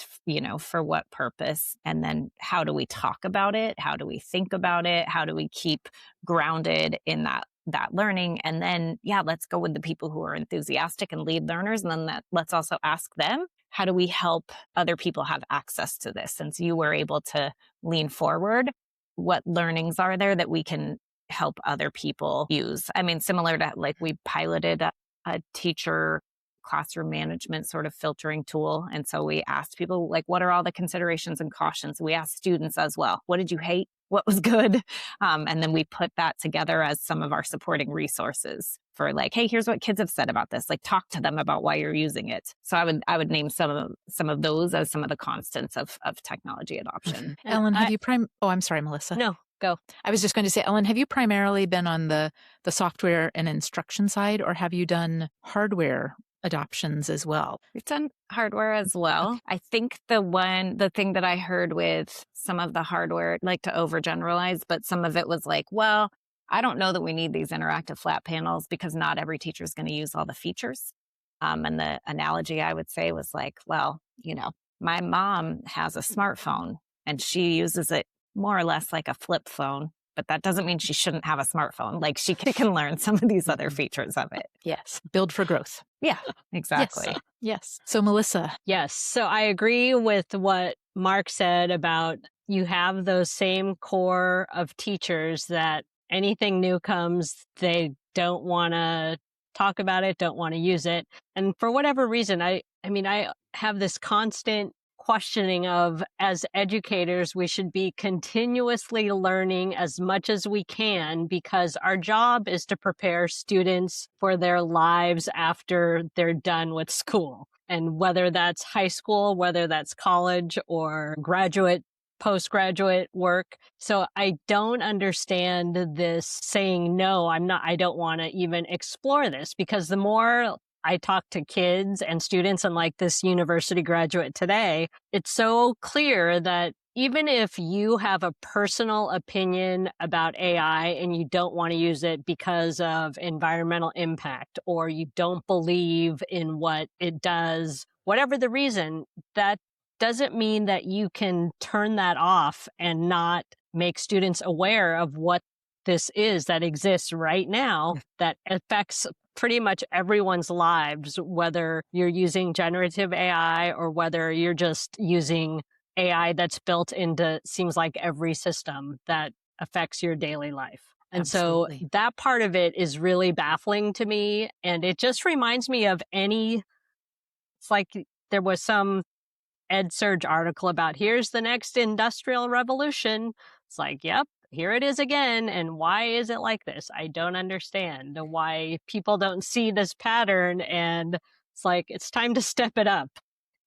for what purpose? And then how do we talk about it? How do we think about it? How do we keep grounded in that learning? And then, let's go with the people who are enthusiastic and lead learners. And then let's also ask them, how do we help other people have access to this? Since you were able to lean forward, what learnings are there that we can help other people use? I mean, similar to like we piloted a teacher classroom management sort of filtering tool. And so we asked people, like, what are all the considerations and cautions? We asked students as well, what did you hate? What was good? And then we put that together as some of our supporting resources for like, hey, here's what kids have said about this. Like, talk to them about why you're using it. So I would name some of those as some of the constants of technology adoption. Ellen, have you Oh, I'm sorry, Melissa. No, go. I was just going to say, Ellen, have you primarily been on the software and instruction side, or have you done hardware adoptions as well? We've done hardware as well. I think the thing that I heard with some of the hardware, like to overgeneralize, but some of it was like, well, I don't know that we need these interactive flat panels because not every teacher is going to use all the features. And the analogy I would say was like, well, my mom has a smartphone and she uses it more or less like a flip phone. But that doesn't mean she shouldn't have a smartphone. Like she can learn some of these other features of it. Yes. Build for growth. Yeah, exactly. Yes. So Melissa. Yes. So I agree with what Marc said about you have those same core of teachers that anything new comes, they don't want to talk about it, don't want to use it. And for whatever reason, I have this constant questioning of, as educators, we should be continuously learning as much as we can, because our job is to prepare students for their lives after they're done with school. And whether that's high school, whether that's college or graduate, postgraduate work. So I don't understand this saying, no, I don't want to even explore this, because the more I talk to kids and students and like this university graduate today, it's so clear that even if you have a personal opinion about AI and you don't want to use it because of environmental impact, or you don't believe in what it does, whatever the reason, that doesn't mean that you can turn that off and not make students aware of what this is that exists right now that affects pretty much everyone's lives, whether you're using generative AI or whether you're just using AI that's built into, seems like, every system that affects your daily life. And Absolutely. so that part of it is really baffling to me. And it just reminds me of it's like there was some EdSurge article about, here's the next industrial revolution. It's like, yep, here it is again. And why is it like this? I don't understand why people don't see this pattern. And it's like, it's time to step it up.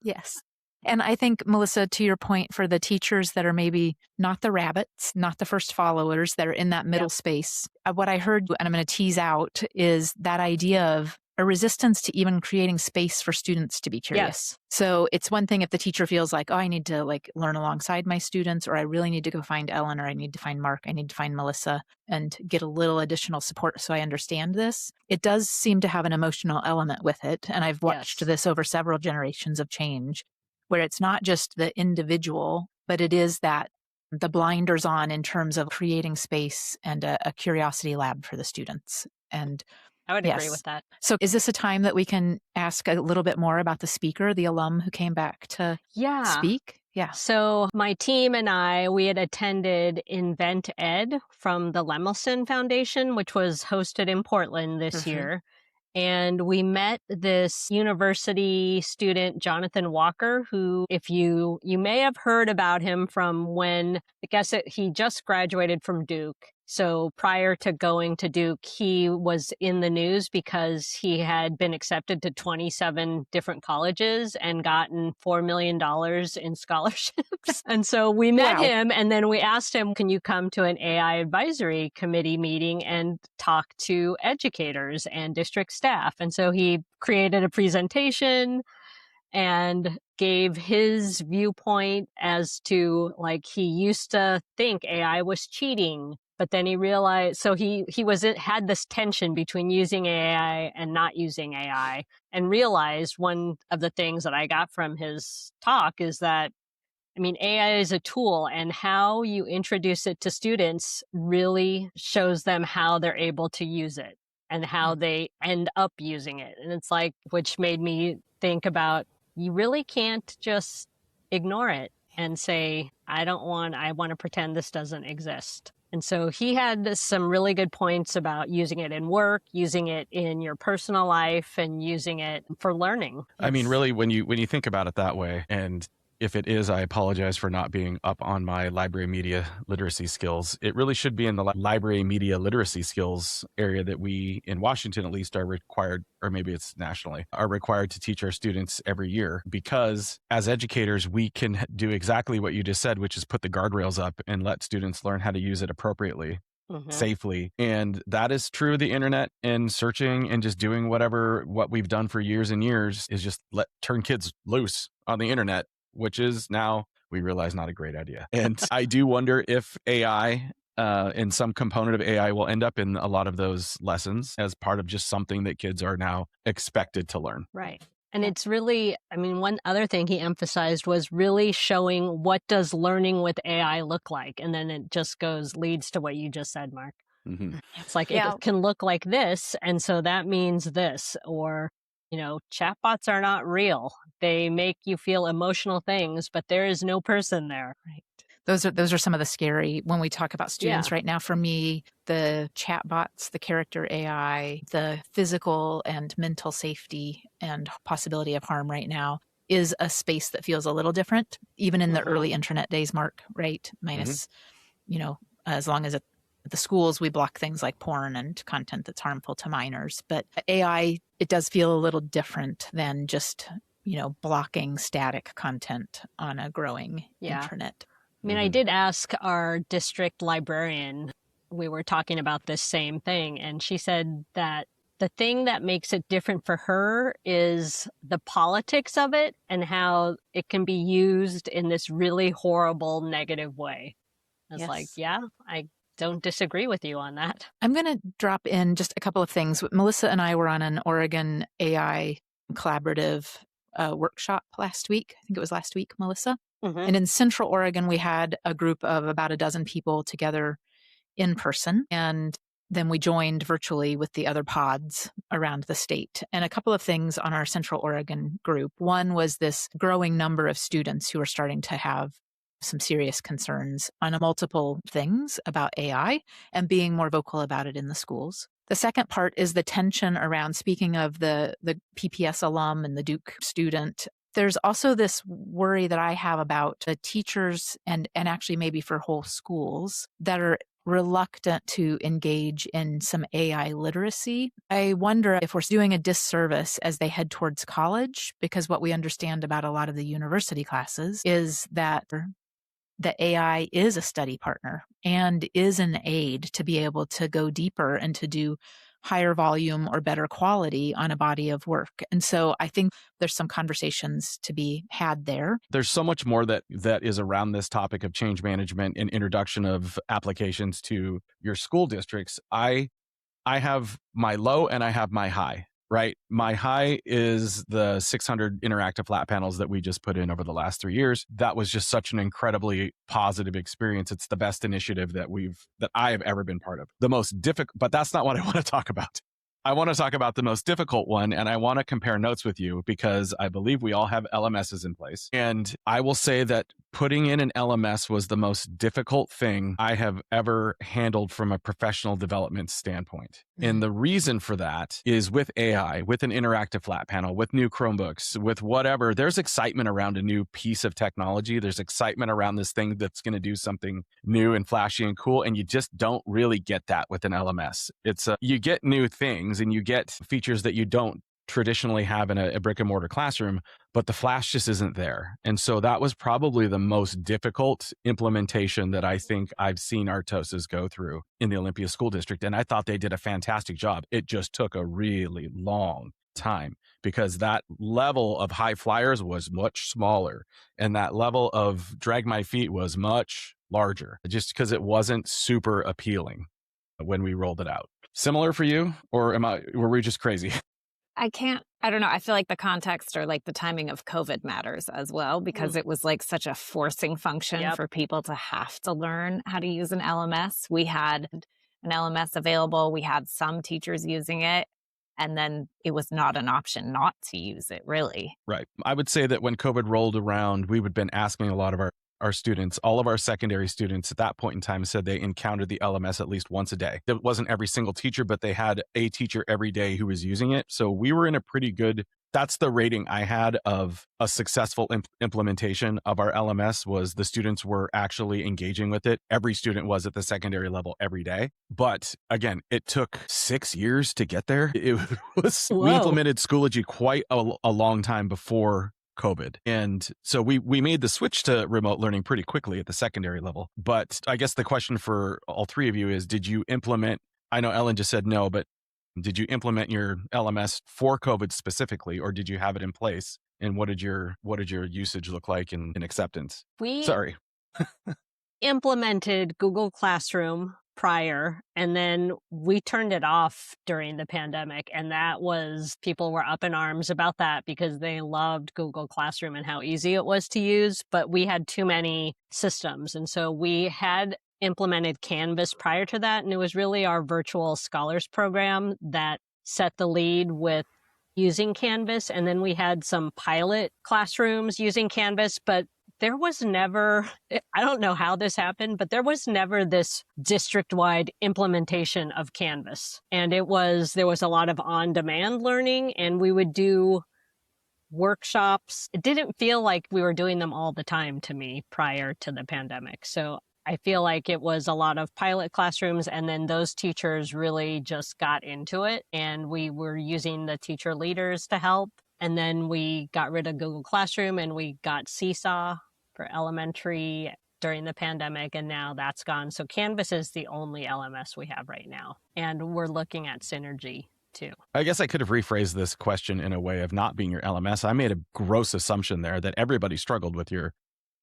Yes. And I think, Melissa, to your point, for the teachers that are maybe not the rabbits, not the first followers, that are in that middle space, what I heard, and I'm going to tease out, is that idea of a resistance to even creating space for students to be curious. Yes. So it's one thing if the teacher feels like, oh, I need to learn alongside my students, or I really need to go find Ellen, or I need to find Marc, I need to find Melissa and get a little additional support so I understand this. It does seem to have an emotional element with it. And I've watched this over several generations of change, where it's not just the individual, but it is that the blinders on in terms of creating space and a curiosity lab for the students. And I would agree with that. So is this a time that we can ask a little bit more about the speaker, the alum who came back to speak? Yeah. So my team and we had attended Invent Ed from the Lemelson Foundation, which was hosted in Portland this year. And we met this university student, Jonathan Walker, who, if you may have heard about him from when, he just graduated from Duke. So prior to going to Duke, he was in the news because he had been accepted to 27 different colleges and gotten $4 million in scholarships. And so we met him, and then we asked him, can you come to an AI advisory committee meeting and talk to educators and district staff? And so he created a presentation and gave his viewpoint as to, he used to think AI was cheating. But then he realized, so he had this tension between using AI and not using AI, and realized one of the things that I got from his talk is that, AI is a tool, and how you introduce it to students really shows them how they're able to use it and how they end up using it. And it's which made me think about, you really can't just ignore it and say, I want to pretend this doesn't exist. And so he had some really good points about using it in work, using it in your personal life, and using it for learning. Really, when you think about it that way, and if it is, I apologize for not being up on my library media literacy skills. It really should be in the library media literacy skills area that we, in Washington at least, are required, or maybe it's nationally, are required to teach our students every year. Because as educators, we can do exactly what you just said, which is put the guardrails up and let students learn how to use it appropriately. Safely. And that is true of the internet, and searching and just doing what we've done for years and years is just turn kids loose on the internet, which is now, we realize, not a great idea. And I do wonder if AI and some component of AI will end up in a lot of those lessons as part of just something that kids are now expected to learn. Right. And it's really, one other thing he emphasized was really showing, what does learning with AI look like? And then it just leads to what you just said, Marc. It's it can look like this, and so that means this. Or, chatbots are not real. They make you feel emotional things, but there is no person there. Right. those are some of the scary, when we talk about students right now, for me, the chatbots, the character AI, the physical and mental safety and possibility of harm right now is a space that feels a little different, even in the early internet days, Marc, right? Minus, as long as at the schools, we block things like porn and content that's harmful to minors. But AI, it does feel a little different than just blocking static content on a growing internet. I mean, I did ask our district librarian, we were talking about this same thing, and she said that the thing that makes it different for her is the politics of it and how it can be used in this really horrible, negative way. It's like, I don't disagree with you on that. I'm going to drop in just a couple of things. Melissa and I were on an Oregon AI collaborative workshop last week. I think it was last week, Melissa. And in Central Oregon, we had a group of about a dozen people together in person. And then we joined virtually with the other pods around the state. And a couple of things on our Central Oregon group. One was this growing number of students who are starting to have some serious concerns on multiple things about AI and being more vocal about it in the schools. The second part is the tension around, speaking of the PPS alum and the Duke student, there's also this worry that I have about the teachers and actually maybe for whole schools that are reluctant to engage in some AI literacy. I wonder if we're doing a disservice as they head towards college, because what we understand about a lot of the university classes is that the AI is a study partner and is an aid to be able to go deeper and to do higher volume or better quality on a body of work. And so I think there's some conversations to be had there. There's so much more that is around this topic of change management and introduction of applications to your school districts. I have my low and I have my high, right? My high is the 600 interactive flat panels that we just put in over the last 3 years. That was just such an incredibly positive experience. It's the best initiative that I have ever been part of. The most difficult, but that's not what I want to talk about. I want to talk about the most difficult one, and I want to compare notes with you because I believe we all have LMSs in place. And I will say that putting in an LMS was the most difficult thing I have ever handled from a professional development standpoint. And the reason for that is with AI, with an interactive flat panel, with new Chromebooks, with whatever, there's excitement around a new piece of technology. There's excitement around this thing that's going to do something new and flashy and cool. And you just don't really get that with an LMS. You get new things and you get features that you don't traditionally have in a brick and mortar classroom, but the flash just isn't there. And so that was probably the most difficult implementation that I think I've seen our TOSAs go through in the Olympia School District. And I thought they did a fantastic job. It just took a really long time because that level of high flyers was much smaller and that level of drag my feet was much larger just because it wasn't super appealing when we rolled it out. Similar for you, or were we just crazy? I don't know. I feel like the context or like the timing of COVID matters as well, because it was like such a forcing function for people to have to learn how to use an LMS. We had an LMS available. We had some teachers using it. And then it was not an option not to use it, really. Right. I would say that when COVID rolled around, we would have been asking a lot of our students, all of our secondary students at that point in time said they encountered the LMS at least once a day. It wasn't every single teacher, but they had a teacher every day who was using it. So we were in a pretty good, that's the rating I had of a successful implementation of our LMS was the students were actually engaging with it. Every student was at the secondary level every day. But again, it took 6 years to get there. It was, we implemented Schoology quite a long time before COVID. And so we made the switch to remote learning pretty quickly at the secondary level. But I guess the question for all three of you is, did you implement, I know Ellen just said no, but did you implement your LMS for COVID specifically, or did you have it in place? And what did your usage look like in acceptance? Sorry. Implemented Google Classroom prior, and then we turned it off during the pandemic. And that was, people were up in arms about that because they loved Google Classroom and how easy it was to use, but we had too many systems. And so we had implemented Canvas prior to that. And it was really our virtual scholars program that set the lead with using Canvas. And then we had some pilot classrooms using Canvas, but there was never, I don't know how this happened, but there was never this district-wide implementation of Canvas. And there was a lot of on-demand learning, and we would do workshops. It didn't feel like we were doing them all the time to me prior to the pandemic. So I feel like it was a lot of pilot classrooms, and then those teachers really just got into it, and we were using the teacher leaders to help. And then we got rid of Google Classroom and we got Seesaw for elementary during the pandemic, and now that's gone. So Canvas is the only LMS we have right now, and we're looking at Synergy too. I guess I could have rephrased this question in a way of not being your LMS. I made a gross assumption there that everybody struggled with your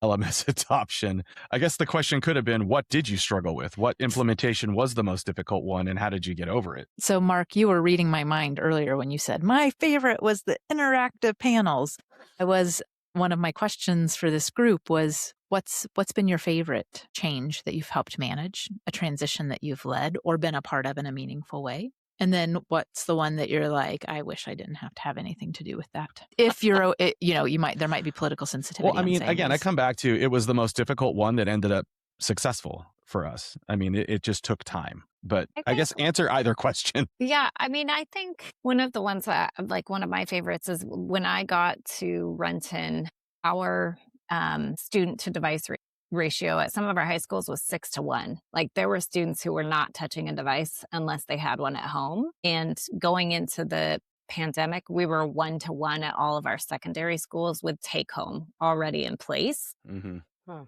LMS adoption. I guess the question could have been, what did you struggle with? What implementation was the most difficult one, and how did you get over it? So, Marc, you were reading my mind earlier when you said, my favorite was the interactive panels. One of my questions for this group was, what's been your favorite change that you've helped manage, a transition that you've led or been a part of in a meaningful way? And then what's the one that you're like, I wish I didn't have to have anything to do with that? If you're, there might be political sensitivity. Well, I mean, again, I come back to, it was the most difficult one that ended up successful for us. I mean, it just took time, but I guess answer either question. Yeah. I mean, I think one of the ones that, like, one of my favorites is when I got to Renton, our student to device ratio at some of our high schools was 6-1. Like, there were students who were not touching a device unless they had one at home. And going into the pandemic, we were 1-1 at all of our secondary schools with take home already in place. Mm-hmm.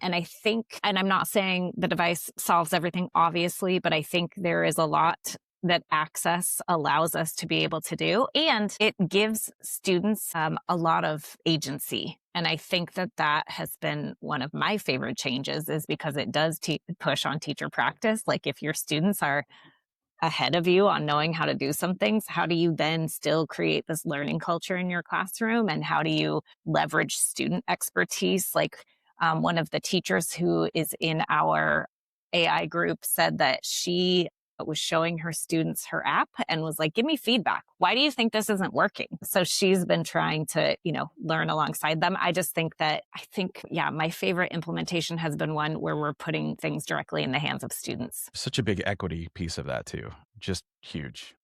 And I think, and I'm not saying the device solves everything, obviously, but I think there is a lot that access allows us to be able to do. And it gives students a lot of agency. And I think that has been one of my favorite changes, is because it does push on teacher practice. Like, if your students are ahead of you on knowing how to do some things, how do you then still create this learning culture in your classroom? And how do you leverage student expertise? Like, one of the teachers who is in our AI group said that she was showing her students her app and was like, give me feedback. Why do you think this isn't working? So she's been trying to, learn alongside them. I think, my favorite implementation has been one where we're putting things directly in the hands of students. Such a big equity piece of that too. Just huge.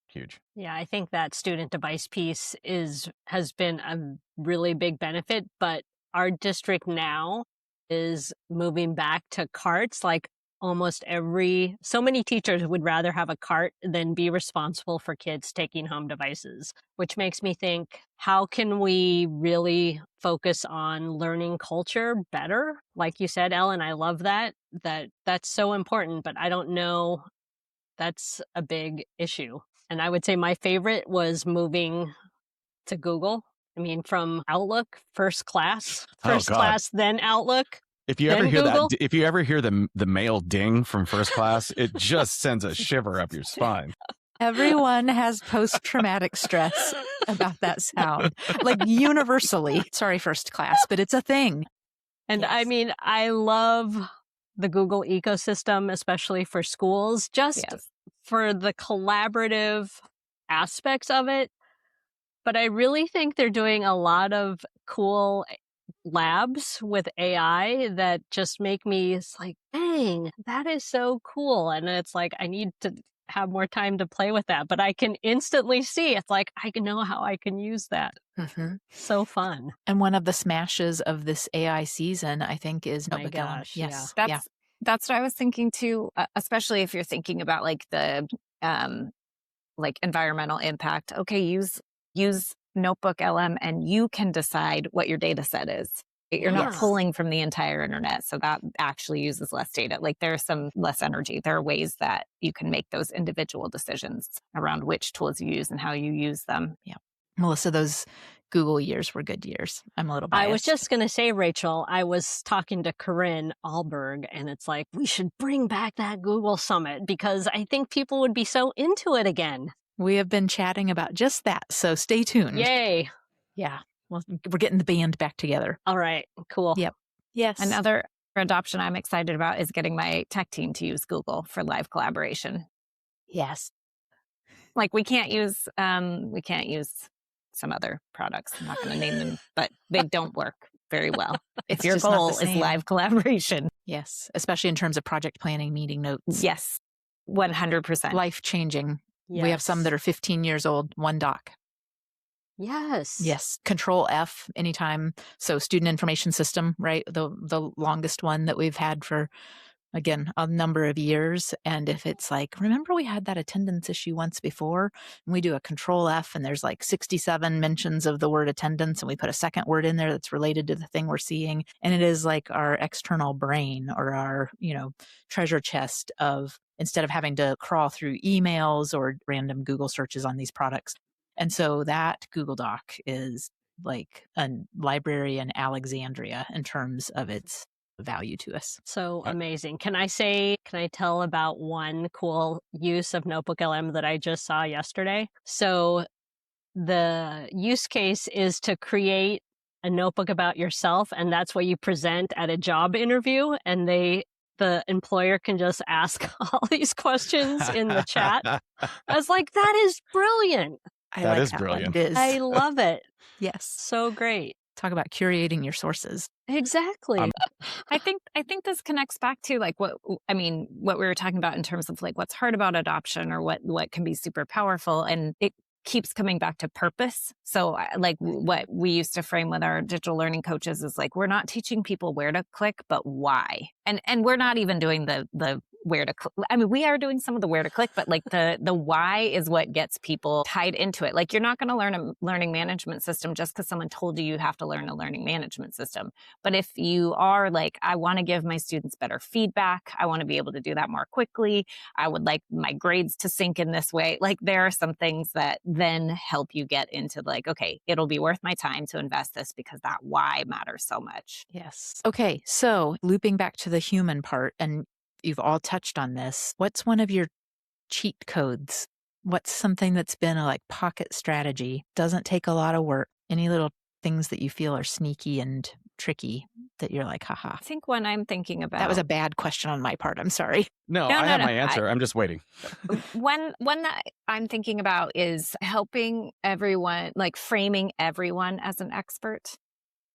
Yeah, I think that student device piece has been a really big benefit, but our district now is moving back to carts. Like, so many teachers would rather have a cart than be responsible for kids taking home devices, which makes me think, how can we really focus on learning culture better? Like you said, Ellen, I love that's so important, but I don't know, that's a big issue. And I would say my favorite was moving to Google. I mean, from Outlook, first class, then Outlook. If you ever hear Google? If you ever hear the mail ding from first class, it just sends a shiver up your spine. Everyone has post-traumatic stress about that sound, like universally. Sorry, first class, but it's a thing. And yes. I mean, I love the Google ecosystem, especially for schools, just for the collaborative aspects of it. But I really think they're doing a lot of cool labs with AI that just make me, it's like, dang, that is so cool. And it's like, I need to have more time to play with that, but I can instantly see, it's like, I know how I can use that. Mm-hmm. So fun. And one of the smashes of this AI season, I think, is Notebook LM. Yes. Yeah. That's what I was thinking too, especially if you're thinking about like the environmental impact. Okay, use Notebook LM and you can decide what your data set is. You're not pulling from the entire internet. So that actually uses less data. Like, there's some less energy. There are ways that you can make those individual decisions around which tools you use and how you use them. Yeah. Melissa, those Google years were good years. I'm a little biased. I was just going to say, Rachel, I was talking to Corinne Alberg, and it's like, we should bring back that Google Summit because I think people would be so into it again. We have been chatting about just that, so stay tuned. Yay. Yeah. Well, we're getting the band back together. All right. Cool. Yep. Yes. Another adoption I'm excited about is getting my tech team to use Google for live collaboration. Yes. Like, we can't use some other products. I'm not going to name them, but they don't work. very well. If It's your just not the goal is same. live collaboration. Yes, especially in terms of project planning, meeting notes. Yes, 100%. Life-changing. Yes. We have some that are 15 years old, one doc. Yes. Yes. Control F anytime. So student information system, right? The longest one that we've had for, again, a number of years. And if it's like, remember we had that attendance issue once before, and we do a Control F and there's like 67 mentions of the word attendance, and we put a second word in there that's related to the thing we're seeing. And it is like our external brain or our, treasure chest of, instead of having to crawl through emails or random Google searches on these products. And so that Google Doc is like a library in Alexandria in terms of its value to us. So amazing. Can I tell about one cool use of Notebook LM that I just saw yesterday? So the use case is to create a notebook about yourself, and that's what you present at a job interview, and the employer can just ask all these questions in the chat. I was like, that is brilliant. That is brilliant. It is. I love it. Yes. So great. Talk about curating your sources. Exactly. I think this connects back to like what we were talking about in terms of like what's hard about adoption or what can be super powerful, and it keeps coming back to purpose. So like what we used to frame with our digital learning coaches is like, we're not teaching people where to click, but why. And we're not even doing the where to click. I mean, we are doing some of the where to click, but like the why is what gets people tied into it. Like you're not going to learn a learning management system just because someone told you have to learn a learning management system. But if you are like, I want to give my students better feedback, I want to be able to do that more quickly, I would like my grades to sync in this way. Like there are some things that then help you get into like, okay, it'll be worth my time to invest this because that why matters so much. Yes. Okay. So looping back to the human part, and you've all touched on this. What's one of your cheat codes? What's something that's been a like pocket strategy? Doesn't take a lot of work. Any little things that you feel are sneaky and tricky that you're like, haha. I think when I'm thinking about... That was a bad question on my part. I'm sorry. No, I have my answer. I'm just waiting. One that I'm thinking about is helping everyone, like framing everyone as an expert.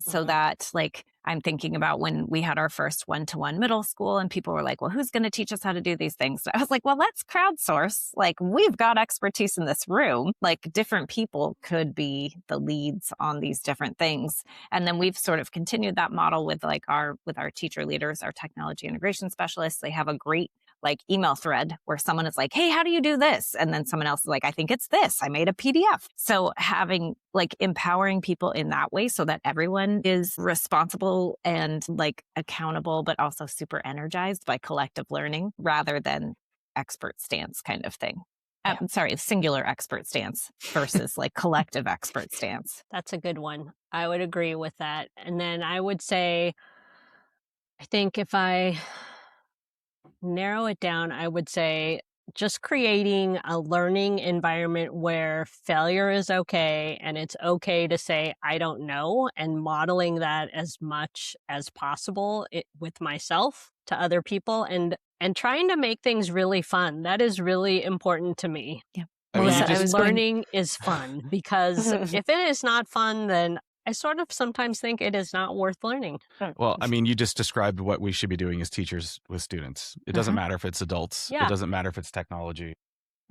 So that like, I'm thinking about when we had our first one-to-one middle school and people were like, well, who's going to teach us how to do these things? So I was like, well, let's crowdsource. Like we've got expertise in this room. Like different people could be the leads on these different things. And then we've sort of continued that model with like our teacher leaders, our technology integration specialists. They have a great like email thread where someone is like, hey, how do you do this? And then someone else is like, I think it's this. I made a PDF. So having like empowering people in that way so that everyone is responsible and like accountable, but also super energized by collective learning rather than expert stance kind of thing. Yeah. Sorry, singular expert stance versus like collective expert stance. That's a good one. I would agree with that. And then I would say, I think if I narrow it down, I would say just creating a learning environment where failure is okay and it's okay to say, I don't know, and modeling that as much as possible with myself to other people and trying to make things really fun. That is really important to me. Yeah. Learning is fun because if it is not fun, then I sort of sometimes think it is not worth learning. Well, I mean, you just described what we should be doing as teachers with students. It doesn't matter if it's adults. Yeah. It doesn't matter if it's technology.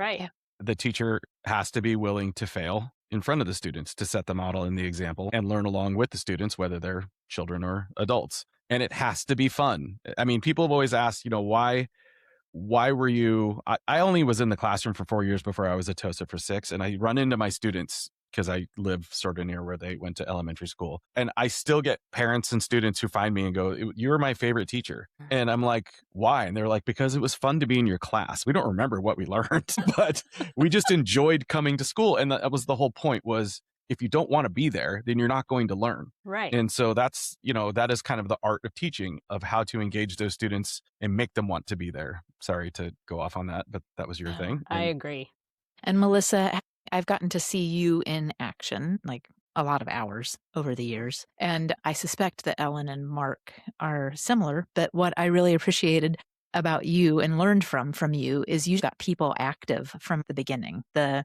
Right. Yeah. The teacher has to be willing to fail in front of the students to set the model and the example and learn along with the students, whether they're children or adults. And it has to be fun. I mean, people have always asked, why were you... I only was in the classroom for 4 years before I was a TOSA for 6. And I run into my students because I live sort of near where they went to elementary school. And I still get parents and students who find me and go, you were my favorite teacher. And I'm like, why? And they're like, because it was fun to be in your class. We don't remember what we learned, but we just enjoyed coming to school. And that was the whole point, was if you don't want to be there, then you're not going to learn. Right. And so that's, that is kind of the art of teaching, of how to engage those students and make them want to be there. Sorry to go off on that, but that was your thing. I agree. And Melissa, I've gotten to see you in action, like a lot of hours over the years. And I suspect that Ellen and Marc are similar. But what I really appreciated about you and learned from you is you got people active from the beginning. The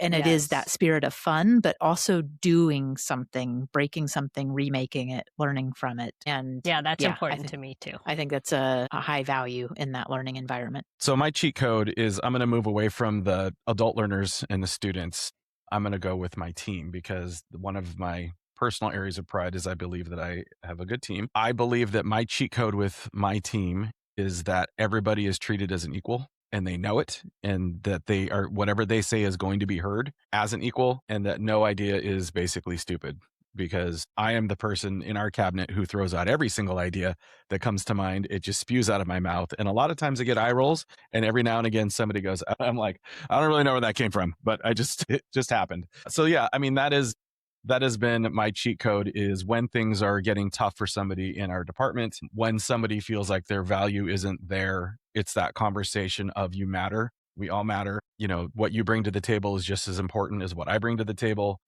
And it is that spirit of fun, but also doing something, breaking something, remaking it, learning from it. And that's important to me too. I think that's a high value in that learning environment. So my cheat code is I'm going to move away from the adult learners and the students. I'm going to go with my team, because one of my personal areas of pride is I believe that I have a good team. I believe that my cheat code with my team is that everybody is treated as an equal, and they know it, and that they are, whatever they say is going to be heard as an equal, and that no idea is basically stupid, because I am the person in our cabinet who throws out every single idea that comes to mind. It just spews out of my mouth. And a lot of times I get eye rolls, and every now and again somebody goes, I'm like, I don't really know where that came from, but it just happened. So yeah, I mean, that has been my cheat code, is when things are getting tough for somebody in our department, when somebody feels like their value isn't there, it's that conversation of you matter. We all matter. What you bring to the table is just as important as what I bring to the table.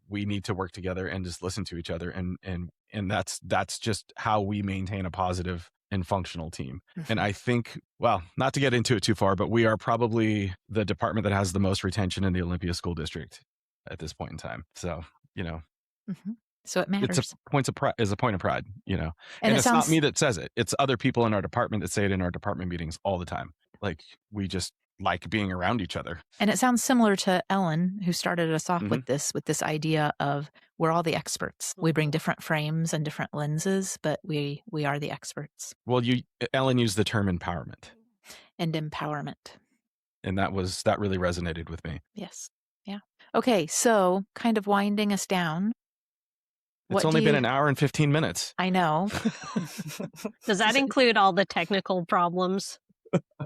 We need to work together and just listen to each other. And that's just how we maintain a positive and functional team. Mm-hmm. And I think, well, not to get into it too far, but we are probably the department that has the most retention in the Olympia School District at this point in time. So, Mm-hmm. So it matters. It's a point of pride, And it it's not me that says it. It's other people in our department that say it in our department meetings all the time. Like, we just like being around each other. And it sounds similar to Ellen, who started us off with this idea of we're all the experts. We bring different frames and different lenses, but we are the experts. Well, Ellen used the term empowerment. And empowerment. And that really resonated with me. Yes. Yeah. Okay. So kind of winding us down. It's only been an hour and 15 minutes. I know. Does that include all the technical problems?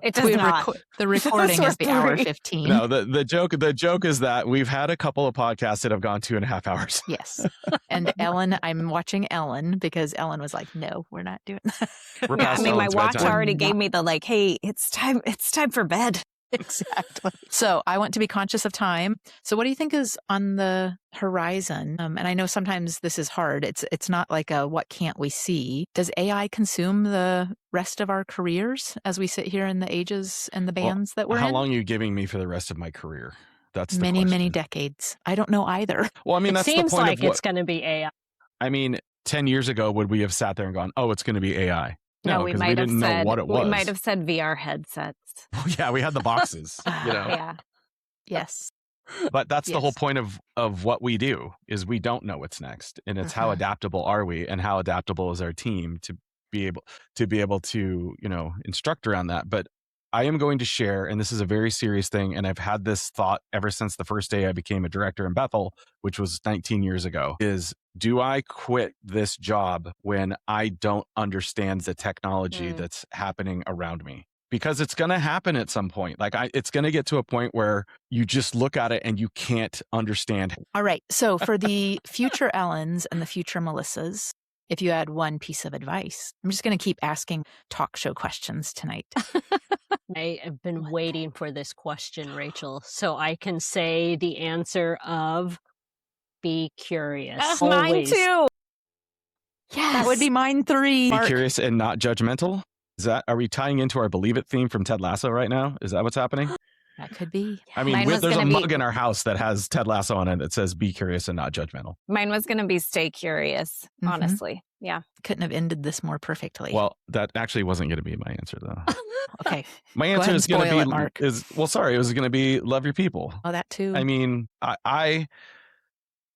It does not. The recording is the hour 15. No, the joke is that we've had a couple of podcasts that have gone 2.5 hours. Yes. And Ellen, I'm watching Ellen because Ellen was like, no, we're not doing that. Yeah, my watch already gave me the hey, it's time for bed. Exactly. So I want to be conscious of time. So what do you think is on the horizon? And I know sometimes this is hard. It's not like a what can't we see? Does AI consume the rest of our careers as we sit here in the ages and the bands that we're in? How long are you giving me for the rest of my career? That's the many decades. I don't know either. Well, I mean, that's the point. It seems like it's going to be AI. I mean, 10 years ago, would we have sat there and gone, "Oh, it's going to be AI"? No, we might have didn't know what it was. We might have said VR headsets. Yeah, we had the boxes. Yeah. Yes. But that's the whole point of what we do, is we don't know what's next, and it's how adaptable are we, and how adaptable is our team to be able to instruct around that. But I am going to share, and this is a very serious thing, and I've had this thought ever since the first day I became a director in Bethel, which was 19 years ago, is, do I quit this job when I don't understand the technology that's happening around me? Because it's going to happen at some point. It's going to get to a point where you just look at it and you can't understand. All right. So for the future Ellens and the future Melissas, if you had one piece of advice, I'm just going to keep asking talk show questions tonight. I have been waiting for this question, Rachel, so I can say the answer of be curious. Mine too. Yes. That would be mine 3. Be curious and not judgmental. Are we tying into our Believe It theme from Ted Lasso right now? Is that what's happening? That could be. I mean, there's a mug in our house that has Ted Lasso on it that says be curious and not judgmental. Mine was going to be stay curious, honestly. Yeah. Couldn't have ended this more perfectly. Well, that actually wasn't going to be my answer, though. Okay. My answer is going to be, Mark. it was going to be love your people. Oh, that too. I mean,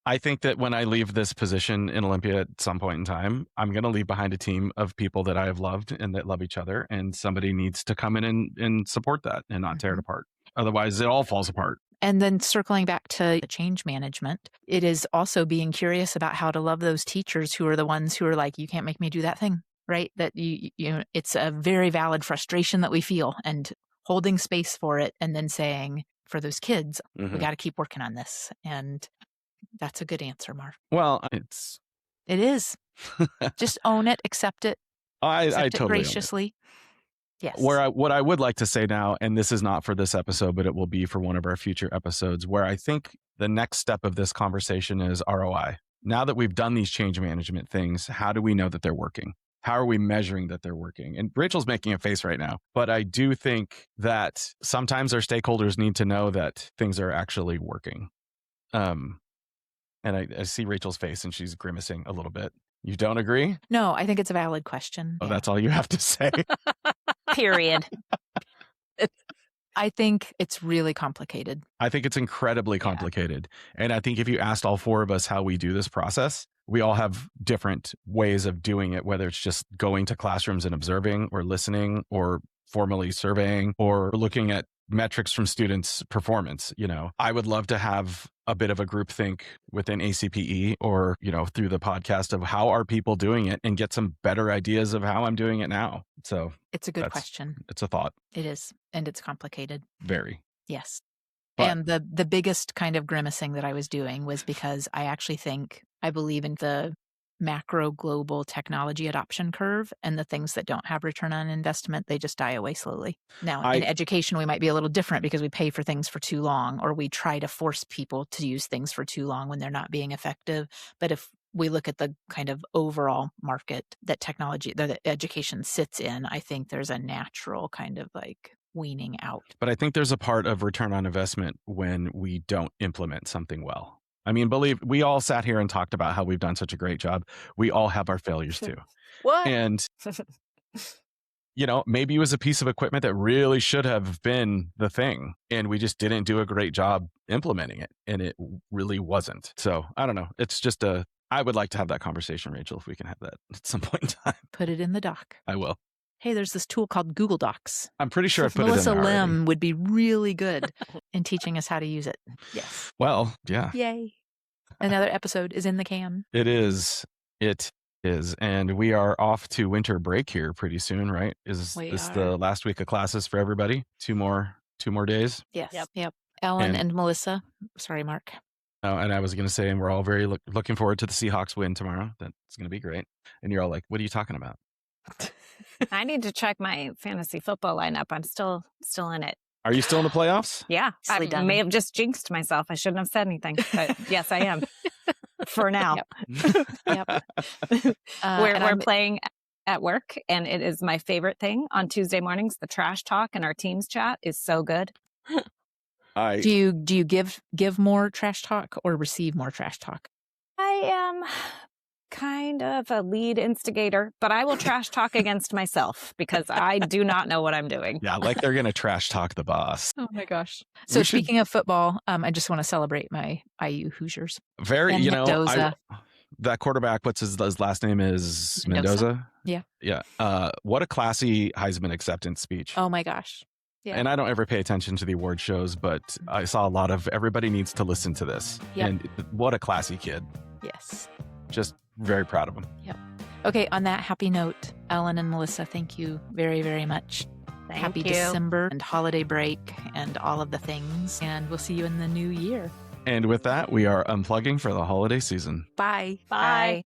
I think that when I leave this position in Olympia at some point in time, I'm going to leave behind a team of people that I have loved and that love each other. And somebody needs to come in and support that and not tear it apart. Otherwise, it all falls apart. And then circling back to change management, it is also being curious about how to love those teachers who are the ones who are like, you can't make me do that thing, right? That it's a very valid frustration that we feel, and holding space for it and then saying, for those kids, we got to keep working on this. And that's a good answer, Marc. Well, it is. Just own it, accept it. I totally graciously. Yes. What I would like to say now, and this is not for this episode, but it will be for one of our future episodes, where I think the next step of this conversation is ROI. Now that we've done these change management things, how do we know that they're working? How are we measuring that they're working? And Rachel's making a face right now, but I do think that sometimes our stakeholders need to know that things are actually working. And I see Rachel's face and she's grimacing a little bit. You don't agree? No, I think it's a valid question. Oh, that's all you have to say. Period. I think it's really complicated. I think it's incredibly complicated. Yeah. And I think if you asked all four of us how we do this process, we all have different ways of doing it, whether it's just going to classrooms and observing or listening or formally surveying or looking at metrics from students' performance. I would love to have a bit of a group think within ACPE or, through the podcast of how are people doing it and get some better ideas of how I'm doing it now. So it's a good question. It's a thought. It is. And it's complicated. Very. Yes. But, and the biggest kind of grimacing that I was doing was because I believe in the macro global technology adoption curve, and the things that don't have return on investment, they just die away slowly. Now, in education, we might be a little different because we pay for things for too long, or we try to force people to use things for too long when they're not being effective. But if we look at the kind of overall market that education sits in, I think there's a natural kind of like weaning out. But I think there's a part of return on investment when we don't implement something well. I mean, we all sat here and talked about how we've done such a great job. We all have our failures too. What? And, maybe it was a piece of equipment that really should have been the thing, and we just didn't do a great job implementing it, and it really wasn't. So I don't know. It's just I would like to have that conversation, Rachel, if we can have that at some point in time. Put it in the doc. I will. Hey, there's this tool called Google Docs. I'm pretty sure I put Melissa it in there Lim already. would be really good in teaching us how to use it. Yes. Well, yeah. Yay. Another episode is in the can. It is. And we are off to winter break here pretty soon, right? Is this the last week of classes for everybody? Two more days? Yes. Yep. Ellen and Melissa. Sorry, Marc. Oh, and I was going to say, and we're all very looking forward to the Seahawks win tomorrow. That's going to be great. And you're all like, what are you talking about? I need to check my fantasy football lineup. I'm still in it. Are you still in the playoffs? Yeah. I may have just jinxed myself. I shouldn't have said anything, but yes, I am. For now. Yep. We're playing at work, and it is my favorite thing on Tuesday mornings. The trash talk in our Teams chat is so good. Do you give more trash talk or receive more trash talk? I am kind of a lead instigator, but I will trash talk against myself because I do not know what I'm doing. Yeah, like they're going to trash talk the boss. Oh my gosh. So speaking of football, I just want to celebrate my IU Hoosiers. Very, and Mendoza. That quarterback, what's his last name is Mendoza? Yeah. Yeah. What a classy Heisman acceptance speech. Oh my gosh. Yeah. And I don't ever pay attention to the award shows, but I saw a lot of everybody needs to listen to this. Yep. And what a classy kid. Yes. Just very proud of him. Yep. Okay, on that happy note, Ellen and Melissa, thank you very, very much. Happy December and holiday break and all of the things. And we'll see you in the new year. And with that, we are unplugging for the holiday season. Bye. Bye.